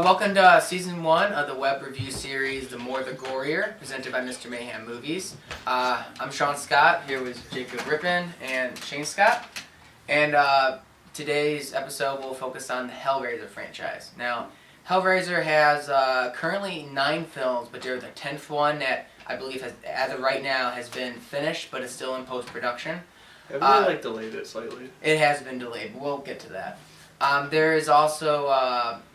Welcome to Season 1 of the web review series, The More The Gorier, presented by Mr. Mayhem Movies. I'm Sean Scott, here with Jacob Rippin and Shane Scott. And today's episode will focus on the Hellraiser franchise. Now, Hellraiser has currently 9 films, but they're the 10th one that I believe has, as of right now, has been finished, but is still in post-production. Haven't they delayed it slightly? It has been delayed, but we'll get to that. There is also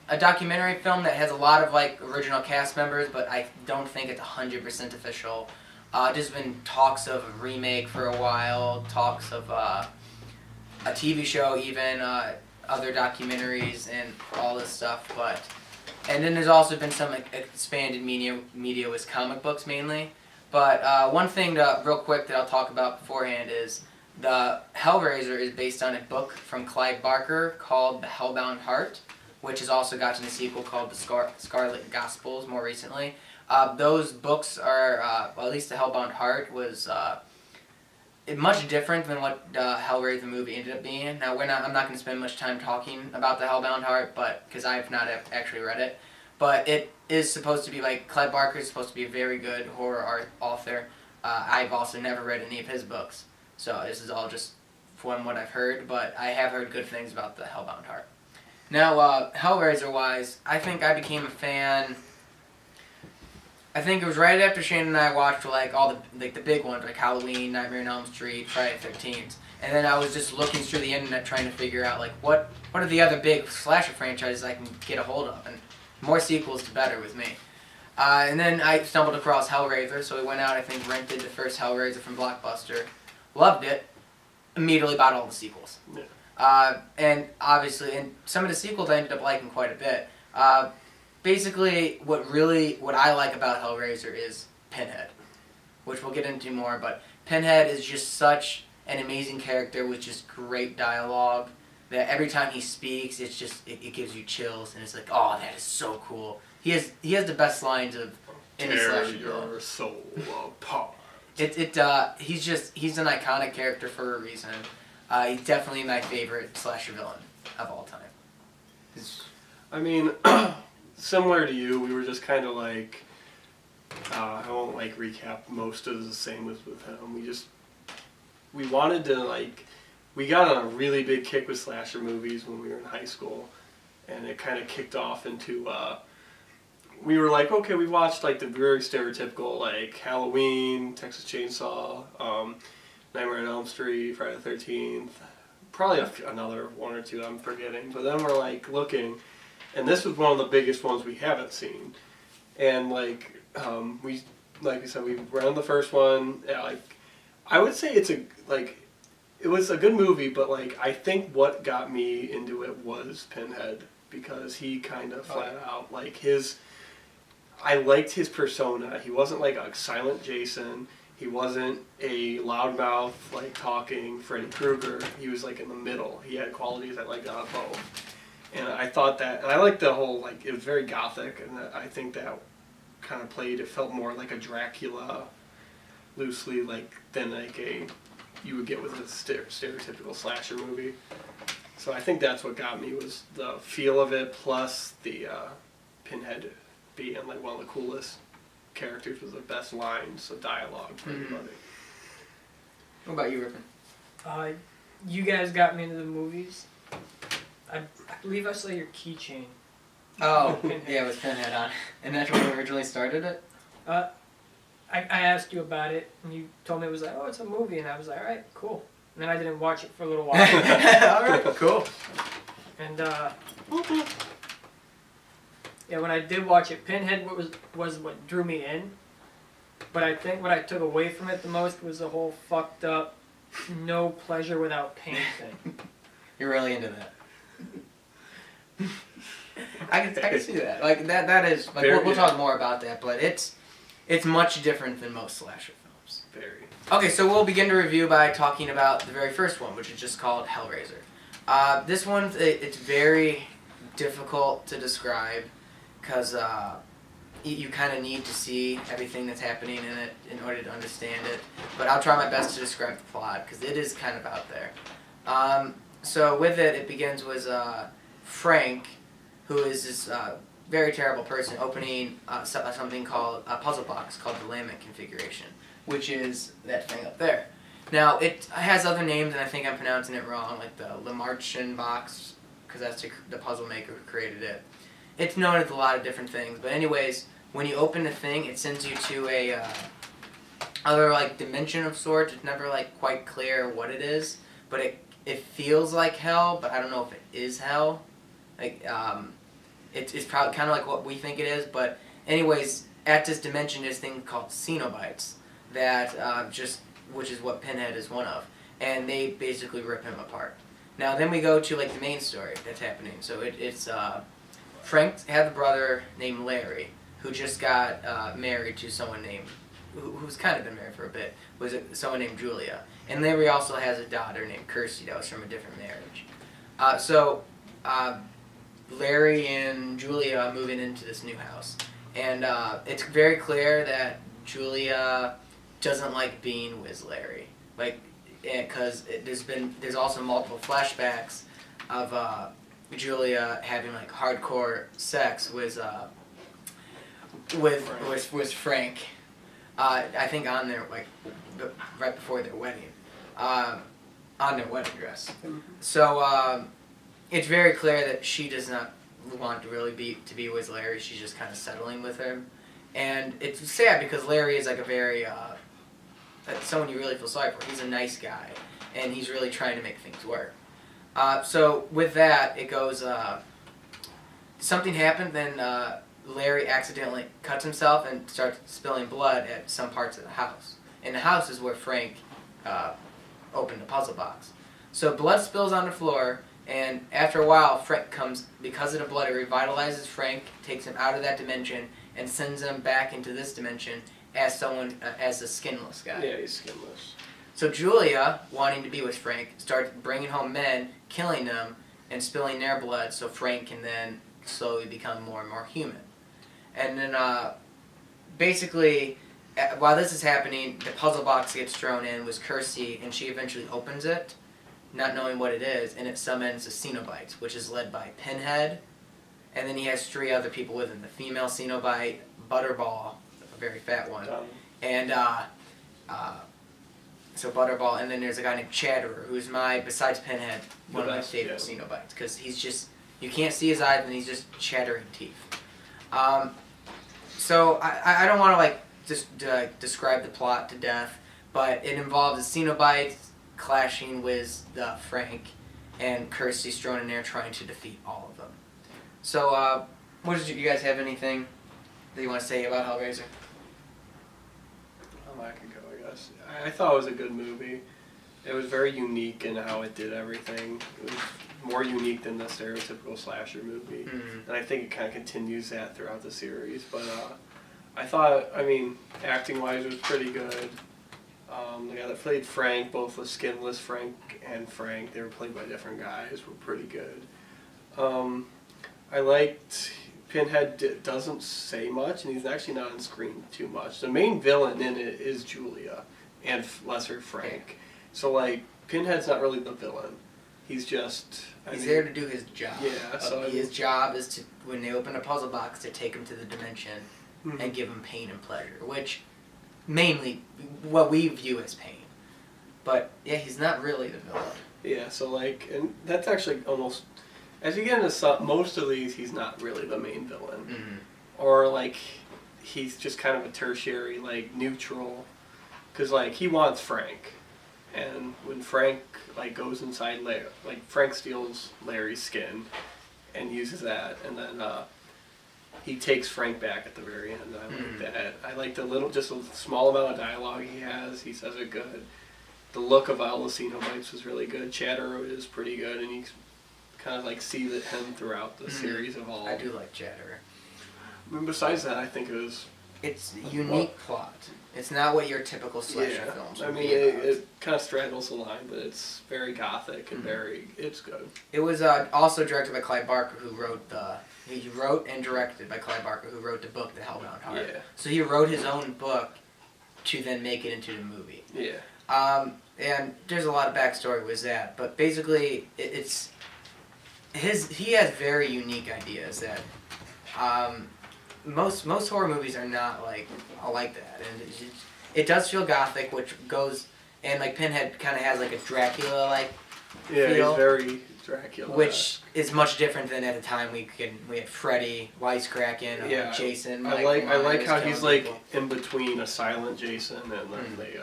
a documentary film that has a lot of original cast members, but I don't think it's 100% official. There's been talks of a remake for a while, talks of a TV show even, other documentaries and all this stuff. And then there's also been some expanded media with comic books mainly. But one thing real quick that I'll talk about beforehand is the Hellraiser is based on a book from Clive Barker called The Hellbound Heart, which has also gotten a sequel called The Scarlet Gospels more recently. Those books are, well, at least The Hellbound Heart was much different than what the Hellraiser movie ended up being. Now, I'm not going to spend much time talking about The Hellbound Heart, because I have not actually read it. But it is supposed to be, Clive Barker is supposed to be a very good horror art author. I've also never read any of his books. So this is all just from what I've heard, but I have heard good things about the Hellbound Heart. Now, Hellraiser-wise, I think I became a fan. I think it was right after Shane and I watched all the big ones, like Halloween, Nightmare on Elm Street, Friday the 13th, and then I was just looking through the internet trying to figure out what are the other big slasher franchises I can get a hold of, and more sequels the better with me. And then I stumbled across Hellraiser, so we went out, I think, rented the first Hellraiser from Blockbuster. Loved it. Immediately bought all the sequels. Yeah. And obviously, and some of the sequels I ended up liking quite a bit. Basically, what I like about Hellraiser is Pinhead, which we'll get into more, but Pinhead is just such an amazing character with just great dialogue that every time he speaks, it's just, it gives you chills, and it's like, oh, that is so cool. He has the best lines of any slasher. Tear your soul apart. He's an iconic character for a reason. He's definitely my favorite slasher villain of all time. I mean, similar to you, we were just kind of I won't recap most of the same as with him. We wanted to we got on a really big kick with slasher movies when we were in high school, and it kind of kicked off into, we were okay, we watched the very stereotypical Halloween, Texas Chainsaw, Nightmare on Elm Street, Friday the 13th, probably another one or two I'm forgetting. But then we're looking, and this was one of the biggest ones we haven't seen. And we said, we ran the first one. I would say it's it was a good movie, but I think what got me into it was Pinhead, because he kind of flat out I liked his persona. He wasn't a silent Jason. He wasn't a loudmouth, talking Freddy Krueger. He was in the middle. He had qualities I liked out of both. And I thought that, and I liked the whole, it was very gothic, and I think that kind of played, it felt more like a Dracula, loosely, than you would get with a stereotypical slasher movie. So I think that's what got me, was the feel of it, plus the Pinhead being one of the coolest characters with the best lines of dialogue for everybody. What about you, Rippin? You guys got me into the movies. I believe I saw your keychain. Oh, yeah, it was Pinhead on. And that's when you originally started it? I asked you about it, and you told me it was oh, it's a movie, and I was all right, cool. And then I didn't watch it for a little while. All right, cool. And yeah, when I did watch it, Pinhead was what drew me in. But I think what I took away from it the most was the whole fucked up, no pleasure without pain thing. You're really into that. I can see that. That is we'll talk more about that, but it's much different than most slasher films. Very. Okay, so we'll begin to review by talking about the very first one, which is just called Hellraiser. This one, it's very difficult to describe, because you kind of need to see everything that's happening in it in order to understand it. But I'll try my best to describe the plot, because it is kind of out there. So with it begins with Frank, who is this very terrible person opening something called a puzzle box called the Lamech configuration, which is that thing up there. Now, it has other names, and I think I'm pronouncing it wrong, like the Lamarchian box, because that's the puzzle maker who created it. It's known as a lot of different things, but anyways, when you open the thing, it sends you to a other like dimension of sorts. It's never like quite clear what it is, but it feels like hell, but I don't know if it is hell. Like it's probably kind of like what we think it is, but anyways, at this dimension, there's a thing called Cenobites that which is what Pinhead is one of, and they basically rip him apart. Now then we go to like the main story that's happening. So it's Frank had a brother named Larry who just got married to someone named who's kind of been married for a bit, was someone named Julia, and Larry also has a daughter named Kirsty that was from a different marriage. Larry and Julia moving into this new house, and it's very clear that Julia doesn't like being with Larry, like, because there's also multiple flashbacks of Julia having like hardcore sex with Frank. I think on their right before their wedding, on their wedding dress. Mm-hmm. So it's very clear that she does not want to really be with Larry. She's just kind of settling with him, and it's sad because Larry is like a very someone you really feel sorry for. He's a nice guy, and he's really trying to make things work. So with that, it goes. Something happened, then Larry accidentally cuts himself and starts spilling blood at some parts of the house. And the house is where Frank opened the puzzle box. So blood spills on the floor, and after a while, Frank comes, because of the blood, it revitalizes Frank, takes him out of that dimension, and sends him back into this dimension as as a skinless guy. Yeah, he's skinless. So Julia, wanting to be with Frank, starts bringing home men, killing them, and spilling their blood so Frank can then slowly become more and more human. And then, basically, while this is happening, the puzzle box gets thrown in with Kirsty, and she eventually opens it, not knowing what it is, and it summons the Cenobites, which is led by Pinhead, and then he has 3 other people with him: the female Cenobite, Butterball, a very fat one, and so Butterball, and then there's a guy named Chatterer, who's besides Pinhead, one of my favorite Cenobites, because he's just, you can't see his eyes, and he's just chattering teeth. So I don't want to just describe the plot to death, but it involves the Cenobites clashing with Frank, and Kirsty thrown in there trying to defeat all of them. So you guys have anything that you want to say about Hellraiser? I could go, I guess. I thought it was a good movie. It was very unique in how it did everything. It was more unique than the stereotypical slasher movie. Mm-hmm. And I think it kind of continues that throughout the series. But I thought, acting-wise, it was pretty good. The guy that played Frank, both the skinless Frank and Frank, they were played by different guys, were pretty good. I liked Pinhead doesn't say much, and he's actually not on screen too much. The main villain in it is Julia and lesser Frank. So, Pinhead's not really the villain. He's just... He's there to do his job. Yeah. So his job is to, when they open a puzzle box, to take him to the dimension and give him pain and pleasure, which mainly what we view as pain. But, yeah, he's not really the villain. Yeah, so, and that's actually almost... As you get into most of these, he's not really the main villain. Mm-hmm. Or, he's just kind of a tertiary, neutral. Because, he wants Frank. And when Frank, goes inside Larry, Frank steals Larry's skin and uses that. And then he takes Frank back at the very end. I like that. I like just a small amount of dialogue he has. He says it good. The look of all the Cenobites was really good. Chatterer is pretty good, and he's kind of see him throughout the series of all. I do like Chatterer. Besides that, I think it's a unique plot. It's not what your typical slasher films would be about. It kind of straddles the line, but it's very gothic and it's good. It was also directed by Clive Barker, who wrote he wrote and directed by Clive Barker, who wrote the book, The Hellbound Heart. Yeah. So he wrote his own book to then make it into the movie. Yeah. And there's a lot of backstory with that, but basically he has very unique ideas that Most horror movies are not like that, and it does feel gothic, which goes and like Pinhead kind of has like a Dracula like Yeah, feel, he's very Dracula. which is much different than at the time we had Freddy, Wisecracking, Yeah, Jason. I like how he's like people. in between a silent Jason and then the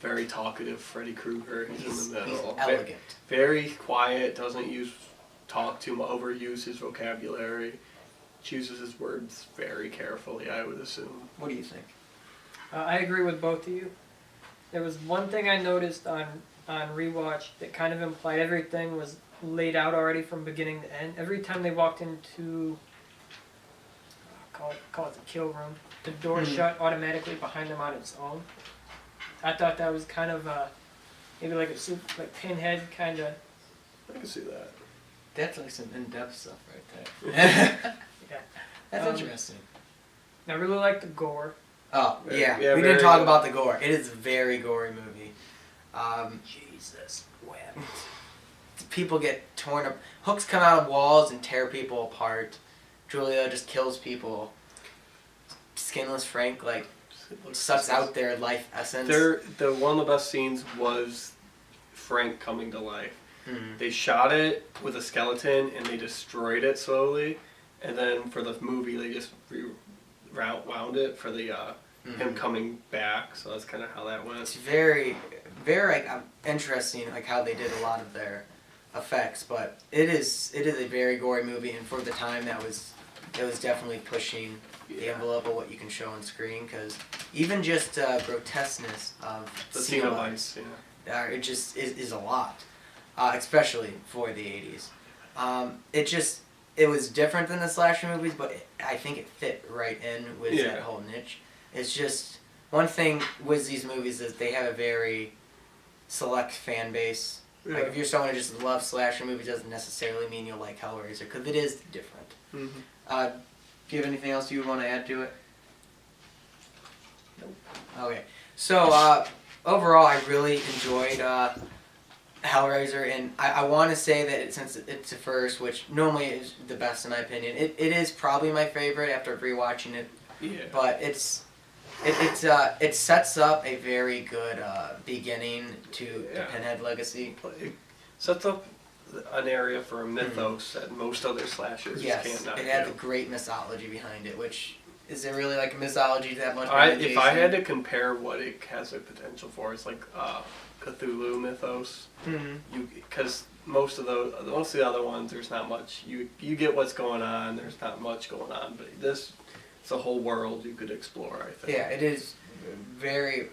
very talkative Freddy Krueger. He's in the middle. He's elegant. Very quiet. Doesn't talk too much. Overuse his vocabulary. Chooses his words very carefully, I would assume. What do you think? I agree with both of you. There was one thing I noticed on rewatch that kind of implied everything was laid out already from beginning to end. Every time they walked into, call it the kill room, the door shut automatically behind them on its own. I thought that was kind of maybe like like Pinhead kind of. I can see that. That's like some in-depth stuff right there. Yeah. That's interesting. I really like the gore. Oh, yeah. Yeah, We didn't talk about the gore. It is a very gory movie. Jesus wept. People get torn up. Hooks come out of walls and tear people apart. Julia just kills people. Skinless Frank, like, sucks out their life essence. One of the best scenes was Frank coming to life. Mm-hmm. They shot it with a skeleton and they destroyed it slowly, and then for the movie they just wound it for the him coming back. So that's kind of how that went. It's very, very like, interesting, like how they did a lot of their effects, but it is a very gory movie, and for the time it was definitely pushing the envelope of what you can show on screen, because even just grotesqueness of The Cenobites, it just is a lot. Especially for the 80s. It was different than the slasher movies, but I think it fit right in with that whole niche. It's just, one thing with these movies is they have a very select fan base. Yeah. Like, if you're someone who just loves slasher movies, doesn't necessarily mean you'll like Hellraiser, because it is different. Mm-hmm. Do you have anything else you would want to add to it? Nope. Okay. So, overall, I really enjoyed Hellraiser, and I want to say that since it's the first, which normally is the best in my opinion, it is probably my favorite after rewatching it. Yeah. But it sets up a very good beginning to the Pinhead legacy. It sets up an area for a mythos that most other slashers cannot it had do. the great mythology behind it, which is it really like a mythology that much? If I had to compare what it has a potential for, it's like Cthulhu mythos. Because most of the other ones, there's not much. You get what's going on. There's not much going on, but it's a whole world you could explore, I think. Yeah, it is very.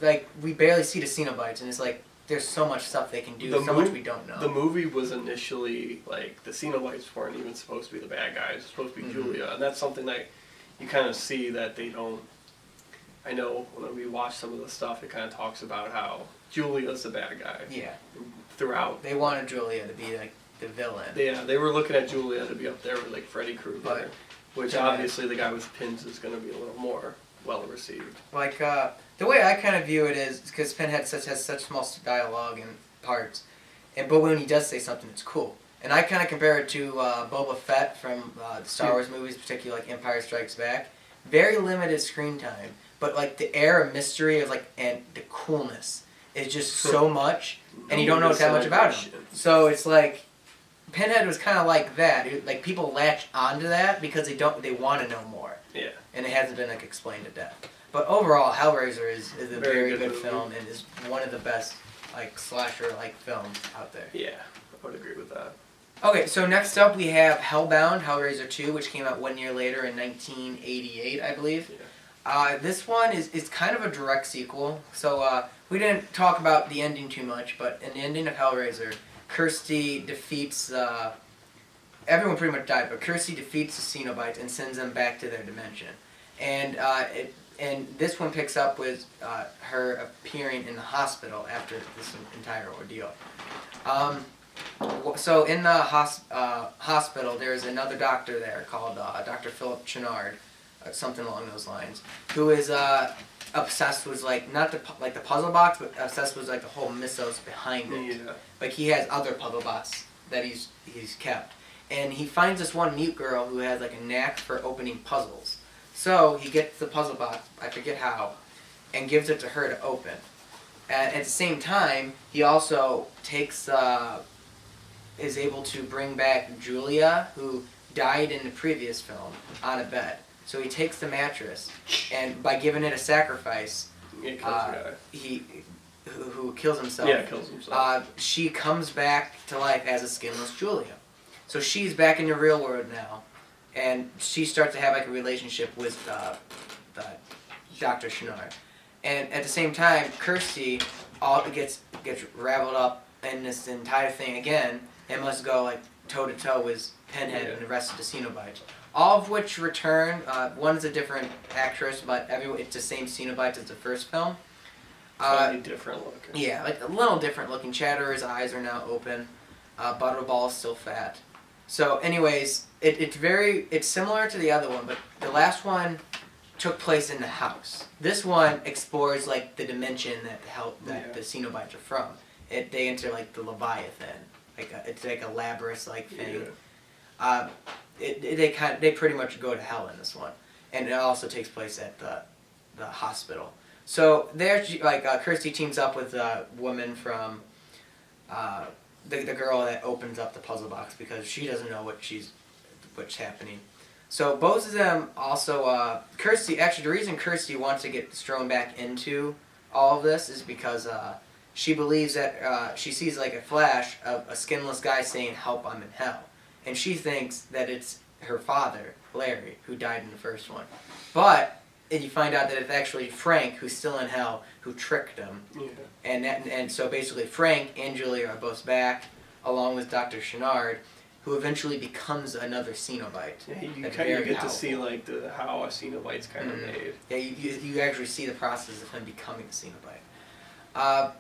Like we barely see the Cenobites, and it's like there's so much stuff they can do. Much we don't know. The movie was initially like the Cenobites weren't even supposed to be the bad guys. It was supposed to be Julia, and that's something that you kind of see that they don't. I know when we watch some of the stuff, it kind of talks about how Julia's the bad guy. Yeah. Throughout. They wanted Julia to be like the villain. Yeah, they were looking at Julia to be up there with like Freddy Krueger, which obviously the guy with pins is going to be a little more well received. Like the way I kind of view it is because Pinhead has such small dialogue and parts, but when he does say something, it's cool. And I kind of compare it to Boba Fett from the Star Wars movies, particularly like Empire Strikes Back. Very limited screen time, but like the air of mystery of like and the coolness is just so much, and you don't know that much about him. So it's like Pinhead was kind of like that. Like people latch onto that because they want to know more. Yeah. And it hasn't been like explained to death. But overall, Hellraiser is a very good film and is one of the best like slasher like films out there. Yeah, I would agree with that. Okay, so next up we have Hellbound, Hellraiser II, which came out 1 year later in 1988, I believe. Yeah. This one is kind of a direct sequel, so we didn't talk about the ending too much, but in the ending of Hellraiser, Kirsty defeats, everyone pretty much died, but Kirsty defeats the Cenobites and sends them back to their dimension. And this one picks up with her appearing in the hospital after this entire ordeal. So in the hospital, there's another doctor there called Dr. Philip Chenard, something along those lines, who is obsessed with like not the puzzle box, but obsessed with like the whole mythos behind it. Yeah. Like he has other puzzle bots that he's kept, and he finds this one mute girl who has like a knack for opening puzzles. So he gets the puzzle box, I forget how, and gives it to her to open. And at the same time, he also takes, is able to bring back Julia, who died in the previous film, on a bed. So he takes the mattress, and by giving it a sacrifice, who kills himself. Yeah, kills himself. She comes back to life as a skinless Julia. So she's back in the real world now, and she starts to have like a relationship with Dr. Channard. And at the same time, Kirsty gets raveled up in this entire thing again, and must go like toe to toe with Pinhead and the rest of the Cenobites. All of which return. One's a different actress, but it's the same Cenobites as the first film. Slightly different looking. Yeah, like a little different looking. Chatterer's eyes are now open. Butterball is still fat. So, anyways, it's similar to the other one, but the last one took place in the house. This one explores like the dimension that the Cenobites are from. They enter like the Leviathan. It's like a labyrinth like thing. Yeah. They pretty much go to hell in this one, and it also takes place at the hospital. So there, Kirsty teams up with a woman from the girl that opens up the puzzle box because she doesn't know what's happening. So both of them also Kirsty. Actually, the reason Kirsty wants to get thrown back into all of this is because she believes that she sees like a flash of a skinless guy saying, "Help! I'm in hell." And she thinks that it's her father, Larry, who died in the first one. But you find out that it's actually Frank, who's still in hell, who tricked him. Yeah. And so basically Frank and Julia are both back, along with Dr. Channard, who eventually becomes another Cenobite. Yeah, you kind of get to see like how a Cenobite's kind of made. Yeah, you actually see the process of him becoming a Cenobite.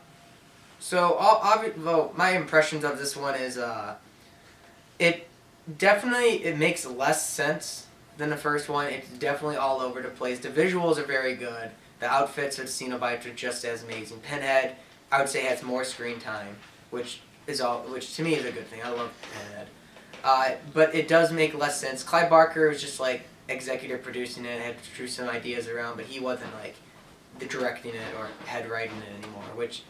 So my impressions of this one is it makes less sense than the first one. It's definitely all over the place. The visuals are very good. The outfits of the Cenobites are just as amazing. Pinhead, I would say, has more screen time, which to me is a good thing. I love Pinhead. But it does make less sense. Clive Barker was just like executive producing it, had threw some ideas around, but he wasn't like the directing it or head writing it anymore, which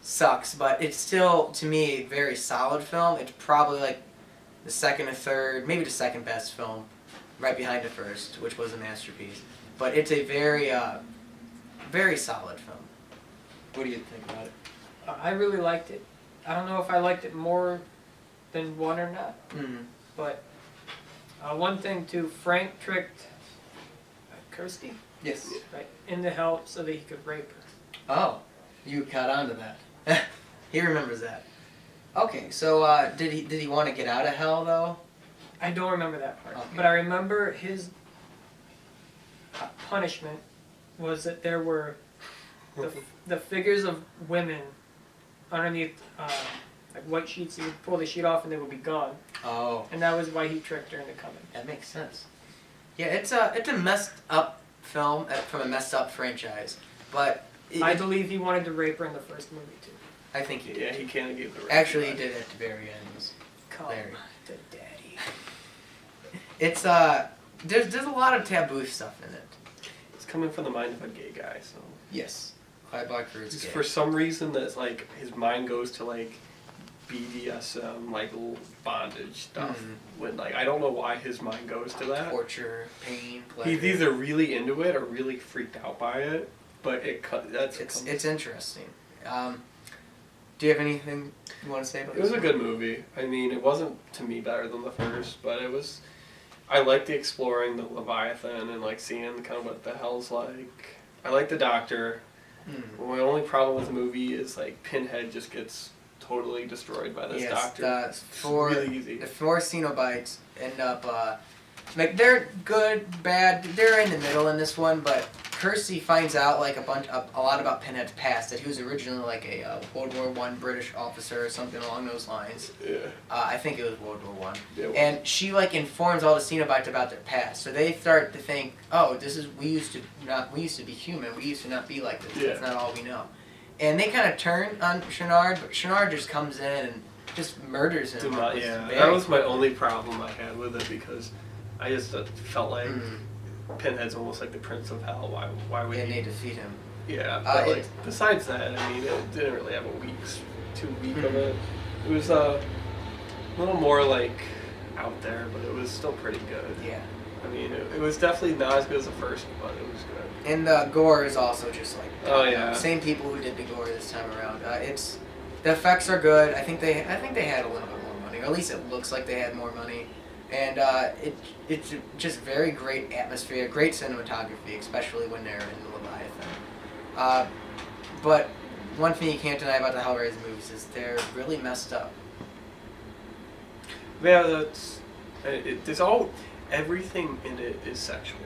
sucks. But it's still, to me, a very solid film. It's probably like the second or third, maybe the second best film, right behind the first, which was a masterpiece. But it's a very, very solid film. What do you think about it? I really liked it. I don't know if I liked it more than one or not. Mm-hmm. But one thing too, Frank tricked Kirsty. Yes. Right, into hell so that he could rape her. Oh, you caught on to that. He remembers that. Okay, so did he want to get out of hell though? I don't remember that part, okay. But I remember his punishment was that there were the figures of women underneath like white sheets. He would pull the sheet off and they would be gone. Oh. And that was why he tricked her into coming. That makes sense. Yeah, it's a messed up film from a messed up franchise, but I believe he wanted to rape her in the first movie too. I think he did. Yeah, he kind of gave the rape. Actually, he did at the very end. Come Larry. to daddy. It's there's a lot of taboo stuff in it. It's coming from the mind of a gay guy, so. Yes, Clive Barker is gay. For some reason, that's like his mind goes to like BDSM, like bondage stuff. Mm-hmm. When like I don't know why his mind goes to that. Torture, pain, pleasure. He's either really into it or really freaked out by it. But it's interesting. Do you have anything you want to say about it? It was a good movie. I mean, it wasn't to me better than the first, but it was. I liked the exploring the Leviathan and like seeing kind of what the hell's like. I like the Doctor. My only problem with the movie is like Pinhead just gets totally destroyed by this Doctor. Yes, really easy. The four Cenobites end up like they're good, bad. They're in the middle in this one, but Kirsty finds out like a lot about Pinhead's past. That he was originally like a World War I British officer or something along those lines. Yeah. I think it was World War I. Yeah, and she like informs all the Cenobites about their past. So they start to think, oh, we used to be human. We used to not be like this. Yeah. That's not all we know. And they kind of turn on Channard, but Channard just comes in and just murders him. That was my only problem I had with it, because I just felt like Pinhead's almost like the Prince of Hell. Why would they defeat him? Yeah, but besides that, I mean, it didn't really have too weak of it. It was a little more like out there, but it was still pretty good. Yeah. I mean, it was definitely not as good as the first, but it was good. And the gore is also just like same people who did the gore this time around. The effects are good. I think they had a little bit more money, or at least it looks like they had more money. And it's just very great atmosphere, great cinematography, especially when they're in the Leviathan. But one thing you can't deny about the Hellraiser movies is they're really messed up. Yeah, everything in it is sexual.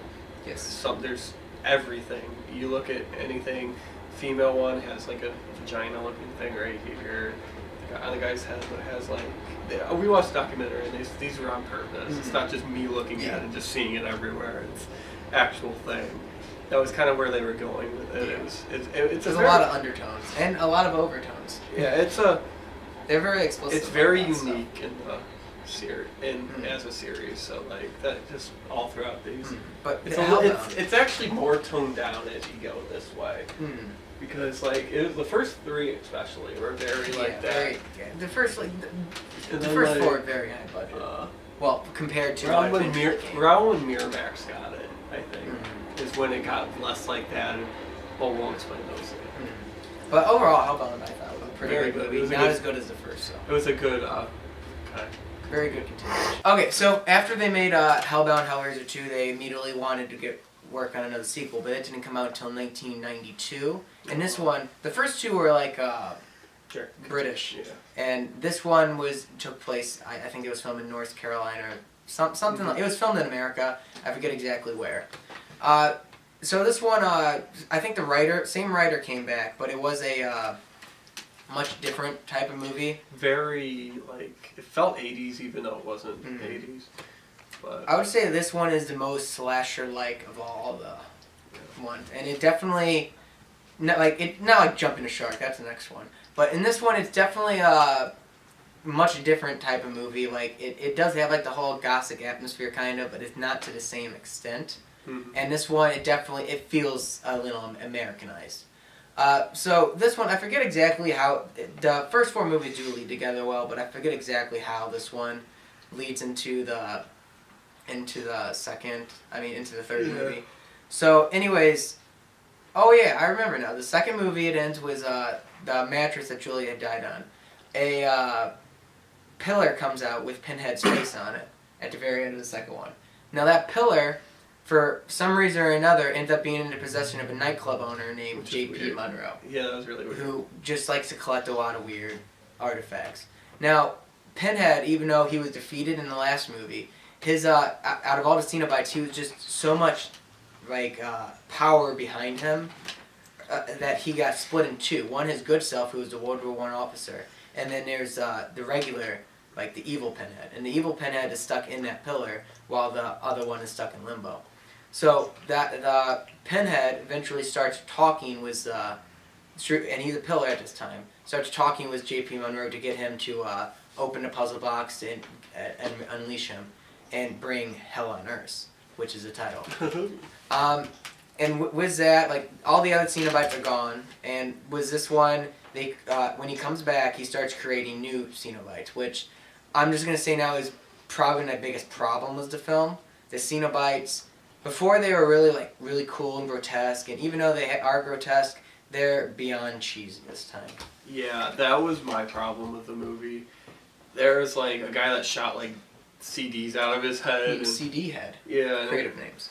Yes. There's everything. You look at anything, female one has like a vagina looking thing right here. The guy's head has like, we watched a documentary and these were on purpose. It's not just me looking at it and just seeing it everywhere. It's actual thing. That was kind of where they were going with it. There's a lot of undertones and a lot of overtones. Yeah, they're very explicit. It's very unique in the series, as a series. So like that, just all throughout these. But it's actually more toned down as you go this way. Because like the first three especially were very like that. The first the first four are very high budget. Well, compared to around when Miramax got it, I think, is when it got less like that. And we'll explain those things. But overall, Hellbound I thought was a pretty very good movie. Not as good as the first. So. It was a good. Very good continuation. Okay, so after they made Hellbound Hellraiser 2, they immediately wanted to get work on another sequel, but it didn't come out until 1992. And this one, the first two were like British, and this one took place. I think it was filmed in North Carolina, or something. Like, it was filmed in America. I forget exactly where. So this one, I think same writer came back, but it was a much different type of movie. Very like it felt 80s, even though it wasn't 80s. But I would say this one is the most slasher-like of all the ones, and it definitely not like Jumping the Shark. That's the next one, but in this one, it's definitely a much different type of movie. Like it does have like the whole gothic atmosphere kind of, but it's not to the same extent. And this one, it feels a little Americanized. So this one, I forget exactly how the first four movies do lead together well, but I forget exactly how this one leads into the third movie. So anyways, I remember now. The second movie, it ends with the mattress that Julia had died on. A pillar comes out with Pinhead's face on it at the very end of the second one. Now that pillar, for some reason or another, ends up being in the possession of a nightclub owner named J.P. Monroe. Yeah, that was really weird. Who just likes to collect a lot of weird artifacts. Now, Pinhead, even though he was defeated in the last movie, his out of all the Cenobites, he was just so much power behind him that he got split in two. One, his good self, who was the World War I officer, and then there's the regular, like the evil Pinhead. And the evil Pinhead is stuck in that pillar, while the other one is stuck in limbo. So the Pinhead eventually starts talking with, and he's a pillar at this time, starts talking with J.P. Monroe to get him to open the puzzle box and unleash him and bring Hell on Earth, which is the title. And with that, like, all the other Cenobites are gone, and with this one, when he comes back, he starts creating new Cenobites, which I'm just going to say now is probably my biggest problem with the film. The Cenobites, before they were really cool and grotesque, and even though they are grotesque, they're beyond cheesy this time. Yeah, that was my problem with the movie. There was like a guy that shot like CDs out of his head. CD head. Yeah. Creative names.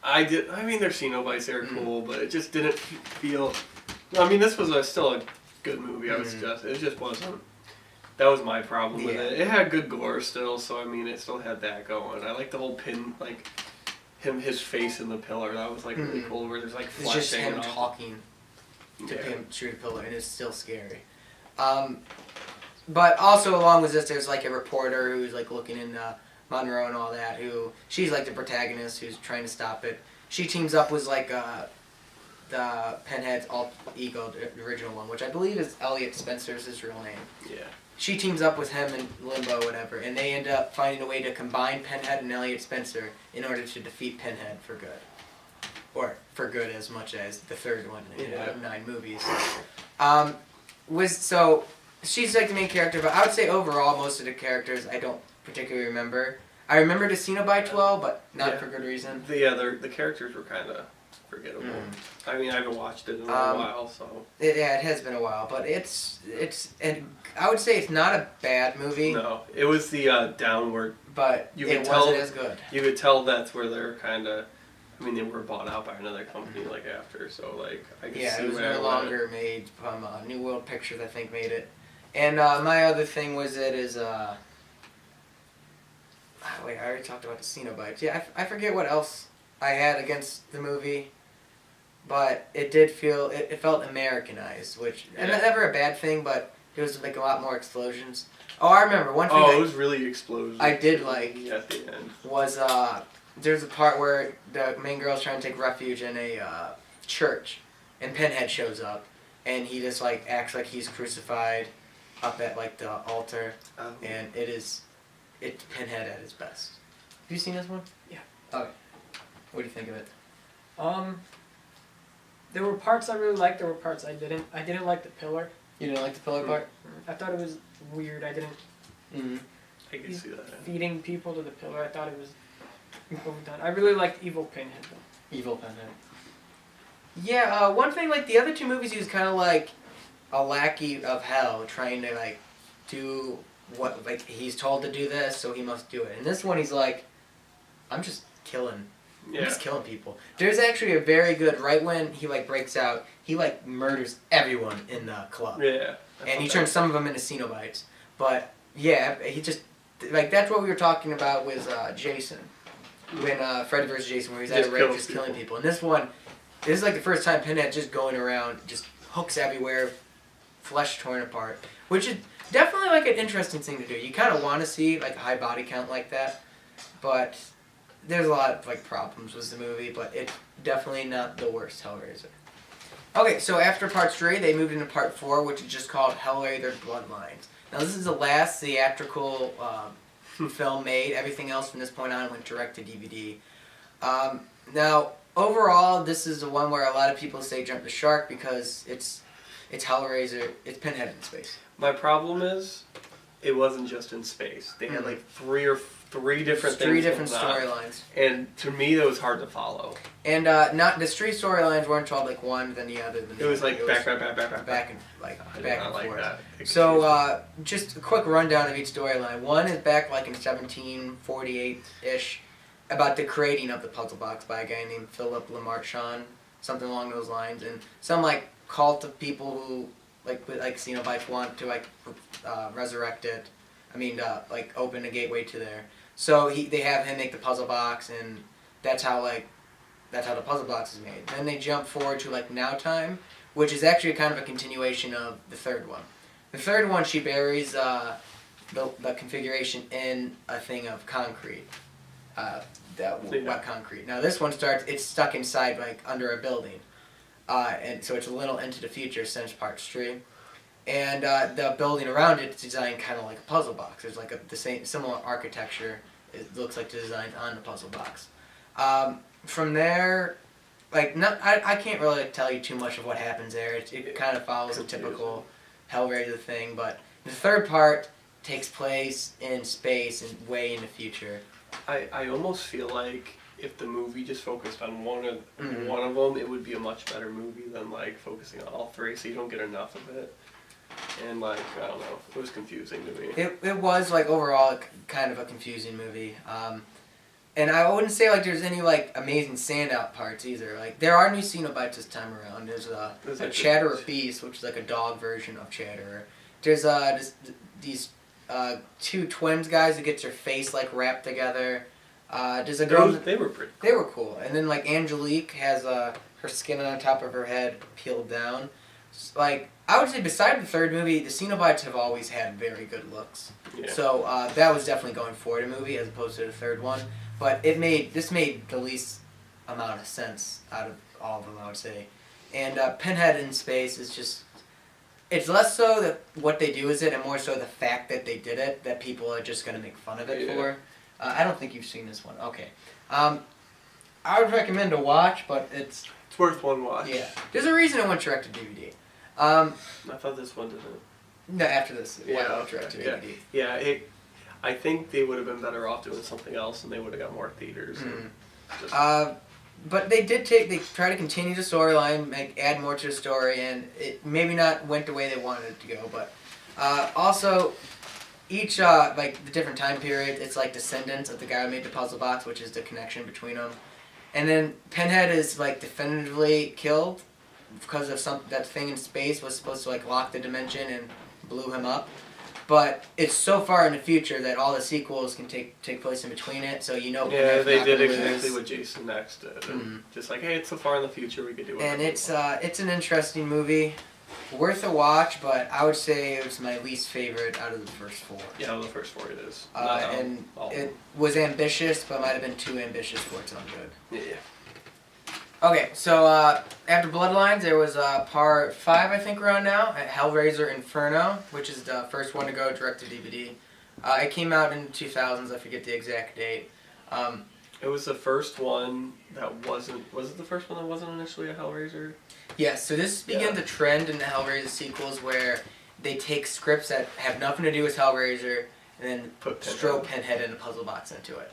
I mean, they're Cenobites, they were cool, but it just didn't feel... I mean, this was still a good movie, I would suggest. It just wasn't... That was my problem with it. It had good gore still, so I mean, it still had that going. I like the whole his face in the pillar. That was really cool, where there's flesh it's just hanging him off. talking to him through the pillar, and it's still scary. But also along with this, there's a reporter who's looking into Monroe and all that. She's the protagonist who's trying to stop it. She teams up with the Pinhead's alter ego, the original one, which I believe is Elliot Spencer's his real name. Yeah. she teams up with him in Limbo, whatever, and they end up finding a way to combine Pinhead and Elliot Spencer in order to defeat Pinhead for good. Or for good as much as the third one out of 9 movies. So she's like the main character, but I would say overall most of the characters I don't particularly remember. I remember the Cenobites well, but not for good reason. The characters were kind of forgettable. I mean, I haven't watched it in a while, so. It has been a while, but and I would say it's not a bad movie. No, it was the downward. But it wasn't as good. You could tell that's where they're kind of. I mean, they were bought out by another company like after, so like I can see it was where no longer made from New World Pictures, I think, made it. And my other thing was wait, I already talked about the Cenobites. Yeah, I forget what else I had against the movie, but it did feel it felt Americanized, which and never a bad thing, but it was like a lot more explosions. Oh, I remember one thing. Oh, it was really explosive. I did like at the end was there's a part where the main girl's trying to take refuge in a church, and Pinhead shows up, and he just like acts like he's crucified up at like the altar, and it's Pinhead at his best. Have you seen this one? Yeah. Okay. What do you think of it? There were parts I really liked. There were parts I didn't. I didn't like the pillar. You didn't like the pillar part? I thought it was weird. I didn't. I can see that. Feeding people to the pillar. I thought it was overdone. I really liked Evil Pinhead though. Evil Pinhead. Yeah. One thing, like the other 2 movies, he was kind of like a lackey of hell, trying to like do what like he's told to do this, so he must do it. And this one, he's like, I'm just killing. I'm just killing people. There's actually a very good, right when he like breaks out, he like murders everyone in the club. Yeah. And he turns some of them into Cenobites. But yeah, he just like that's what we were talking about with Jason, when Freddy vs. Jason, where he's at a rave just killing people. And this one, this is like the first time Pinhead just going around, just hooks everywhere, flesh torn apart, which is definitely like an interesting thing to do. You kind of want to see like a high body count like that, but there's a lot of like problems with the movie, but it's definitely not the worst Hellraiser. Okay, so after part 3, they moved into part 4, which is just called Hellraiser Bloodlines. Now this is the last theatrical film made. Everything else from this point on went direct to DVD. Now overall, this is the one where a lot of people say jump the shark because it's Hellraiser, it's Pinhead in space. My problem is, it wasn't just in space. They had like three different things. 3 different storylines. And to me, that was hard to follow. And not the 3 storylines weren't told like one, then the other, then the other. It was like back and back and like forth. that. So just a quick rundown of each storyline. One is back like in 1748-ish, about the creating of the puzzle box by a guy named Philip Lamarchand, something along those lines, and some like cult of people who like Cenobites want to like resurrect it. I mean, like open a gateway to there. So they have him make the puzzle box, and that's how the puzzle box is made. Then they jump forward to like Now Time, which is actually kind of a continuation of the third one. The third one, she buries the configuration in a thing of concrete, wet concrete. Now this one it's stuck inside like under a building, and so it's a little into the future since part 3. And the building around it is designed kind of like a puzzle box. There's like the same similar architecture. It looks like the design on the puzzle box. From there, like I can't really tell you too much of what happens there. It kind of follows a typical Hellraiser thing, but the third part takes place in space and way in the future. I almost feel like if the movie just focused on one of them, it would be a much better movie than like focusing on all 3, so you don't get enough of it. And like, I don't know, it was confusing to me. It was like overall kind of a confusing movie. And I wouldn't say like there's any like amazing standout parts either. Like there are new Cenobites this time around. There's a Chatterer Beast, which is like a dog version of Chatterer. There's these 2 twins guys who get their face like wrapped together. There's a girl. They were pretty cool. They were cool. And then like Angelique has her skin on top of her head peeled down. Like I would say, beside the third movie, the Cenobites have always had very good looks. Yeah. So that was definitely going forward a movie as opposed to the third one. But this made the least amount of sense out of all of them, I would say. And Pinhead in space is just It's less so that what they do is it, and more so the fact that they did it, that people are just going to make fun of it for. I don't think you've seen this one. Okay. I would recommend a watch, but it's worth one watch. Yeah. There's a reason it went direct to DVD. I thought this one didn't. No, after this, it Yeah, went direct to DVD. Yeah, I think they would have been better off doing something else, and they would have got more theaters. But they try to continue the storyline, add more to the story, and it maybe not went the way they wanted it to go, but also each the different time period, it's like descendants of the guy who made the puzzle box, which is the connection between them, and then Pinhead is definitively killed because of that thing in space was supposed to lock the dimension and blew him up. But it's so far in the future that all the sequels can take place in between it, so Yeah, they did exactly what Jason X did. Just hey, it's so far in the future, we could do it. And it's an interesting movie, worth a watch, but I would say it was my least favorite out of the first four. Yeah, the first four it is. And it was ambitious, but might have been too ambitious for its own good. Yeah. Okay, so after Bloodlines, there was part 5, I think we're on now, at Hellraiser Inferno, which is the first one to go direct to DVD. It came out in the 2000s, I forget the exact date. It was the first one that wasn't... Was it the first one that wasn't initially a Hellraiser? Yes, so this began the trend in the Hellraiser sequels where they take scripts that have nothing to do with Hellraiser and then throw Pinhead and a puzzle box into it.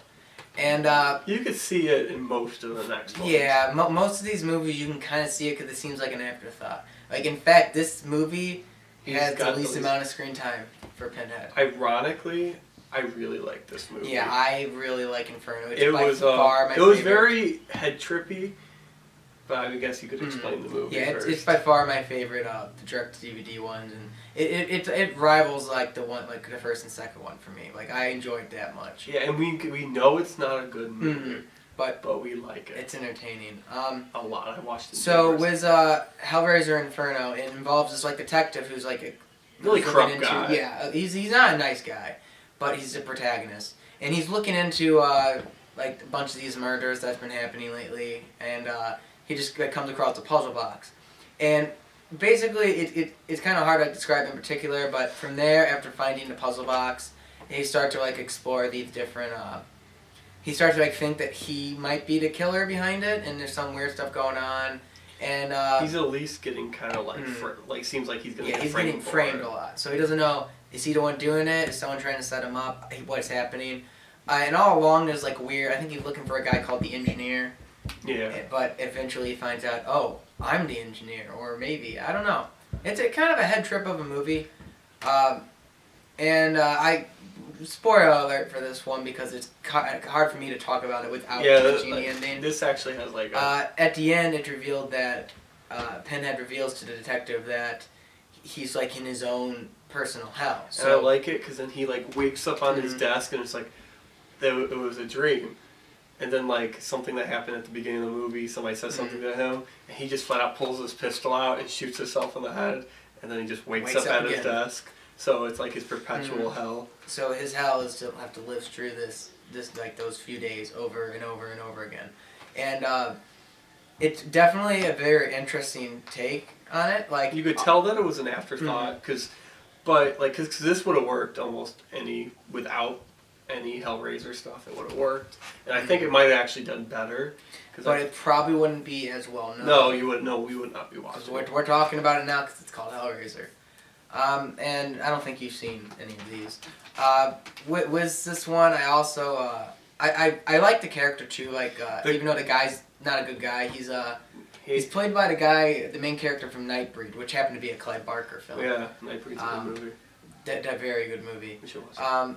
And you could see it in most of the next ones. Yeah, most of these movies you can kind of see it because it seems like an afterthought. In fact, this movie has the least amount of screen time for Pinhead. Ironically, I really like this movie. Yeah, I really like Inferno. It's it by was far my It was favorite. Very head trippy, but I guess you could explain the movie. Yeah, first. it's by far my favorite the direct to DVD ones, and it rivals the one the first and second one for me. I enjoyed it that much. Yeah, and we know it's not a good movie, but we like it. It's entertaining. A lot. I watched it. So with Hellraiser Inferno, it involves this detective who's a really corrupt guy. Yeah, he's not a nice guy, but he's the protagonist, and he's looking into a bunch of these murders that's been happening lately, and he just comes across the puzzle box, and basically it's kind of hard to describe in particular, but from there, after finding the puzzle box, he starts to explore these different. He starts to think that he might be the killer behind it, and there's some weird stuff going on, and he's at least getting kind of seems like he's gonna get framed. He's getting framed a lot, so he doesn't know. Is he the one doing it? Is someone trying to set him up? What's happening? And all along there's weird. I think he's looking for a guy called the Engineer. Yeah. But eventually he finds out, oh, I'm the Engineer, or maybe I don't know. It's a kind of a head trip of a movie, and I spoiler alert for this one because it's hard for me to talk about it without mentioning the ending. This actually has at the end, it's revealed that Pinhead reveals to the detective that he's in his own personal hell. So, and I like it because then he wakes up on his desk and it's it was a dream. And then, something that happened at the beginning of the movie, somebody says something to him, and he just flat out pulls his pistol out and shoots himself in the head, and then he just wakes up at his desk. So it's his perpetual hell. So his hell is to have to live through this those few days over and over and over again. And it's definitely a very interesting take on it. You could tell that it was an afterthought, because this would have worked almost without any Hellraiser stuff, it would have worked, and I think it might have actually done better. But it probably wouldn't be as well known. No, you would. No, we would not be watching. We're talking about it now because it's called Hellraiser, and I don't think you've seen any of these. With this one, I also I like the character too. Even though the guy's not a good guy, he's played by the main character from Nightbreed, which happened to be a Clive Barker film. Yeah, Nightbreed's a good movie. That very good movie. We should watch it.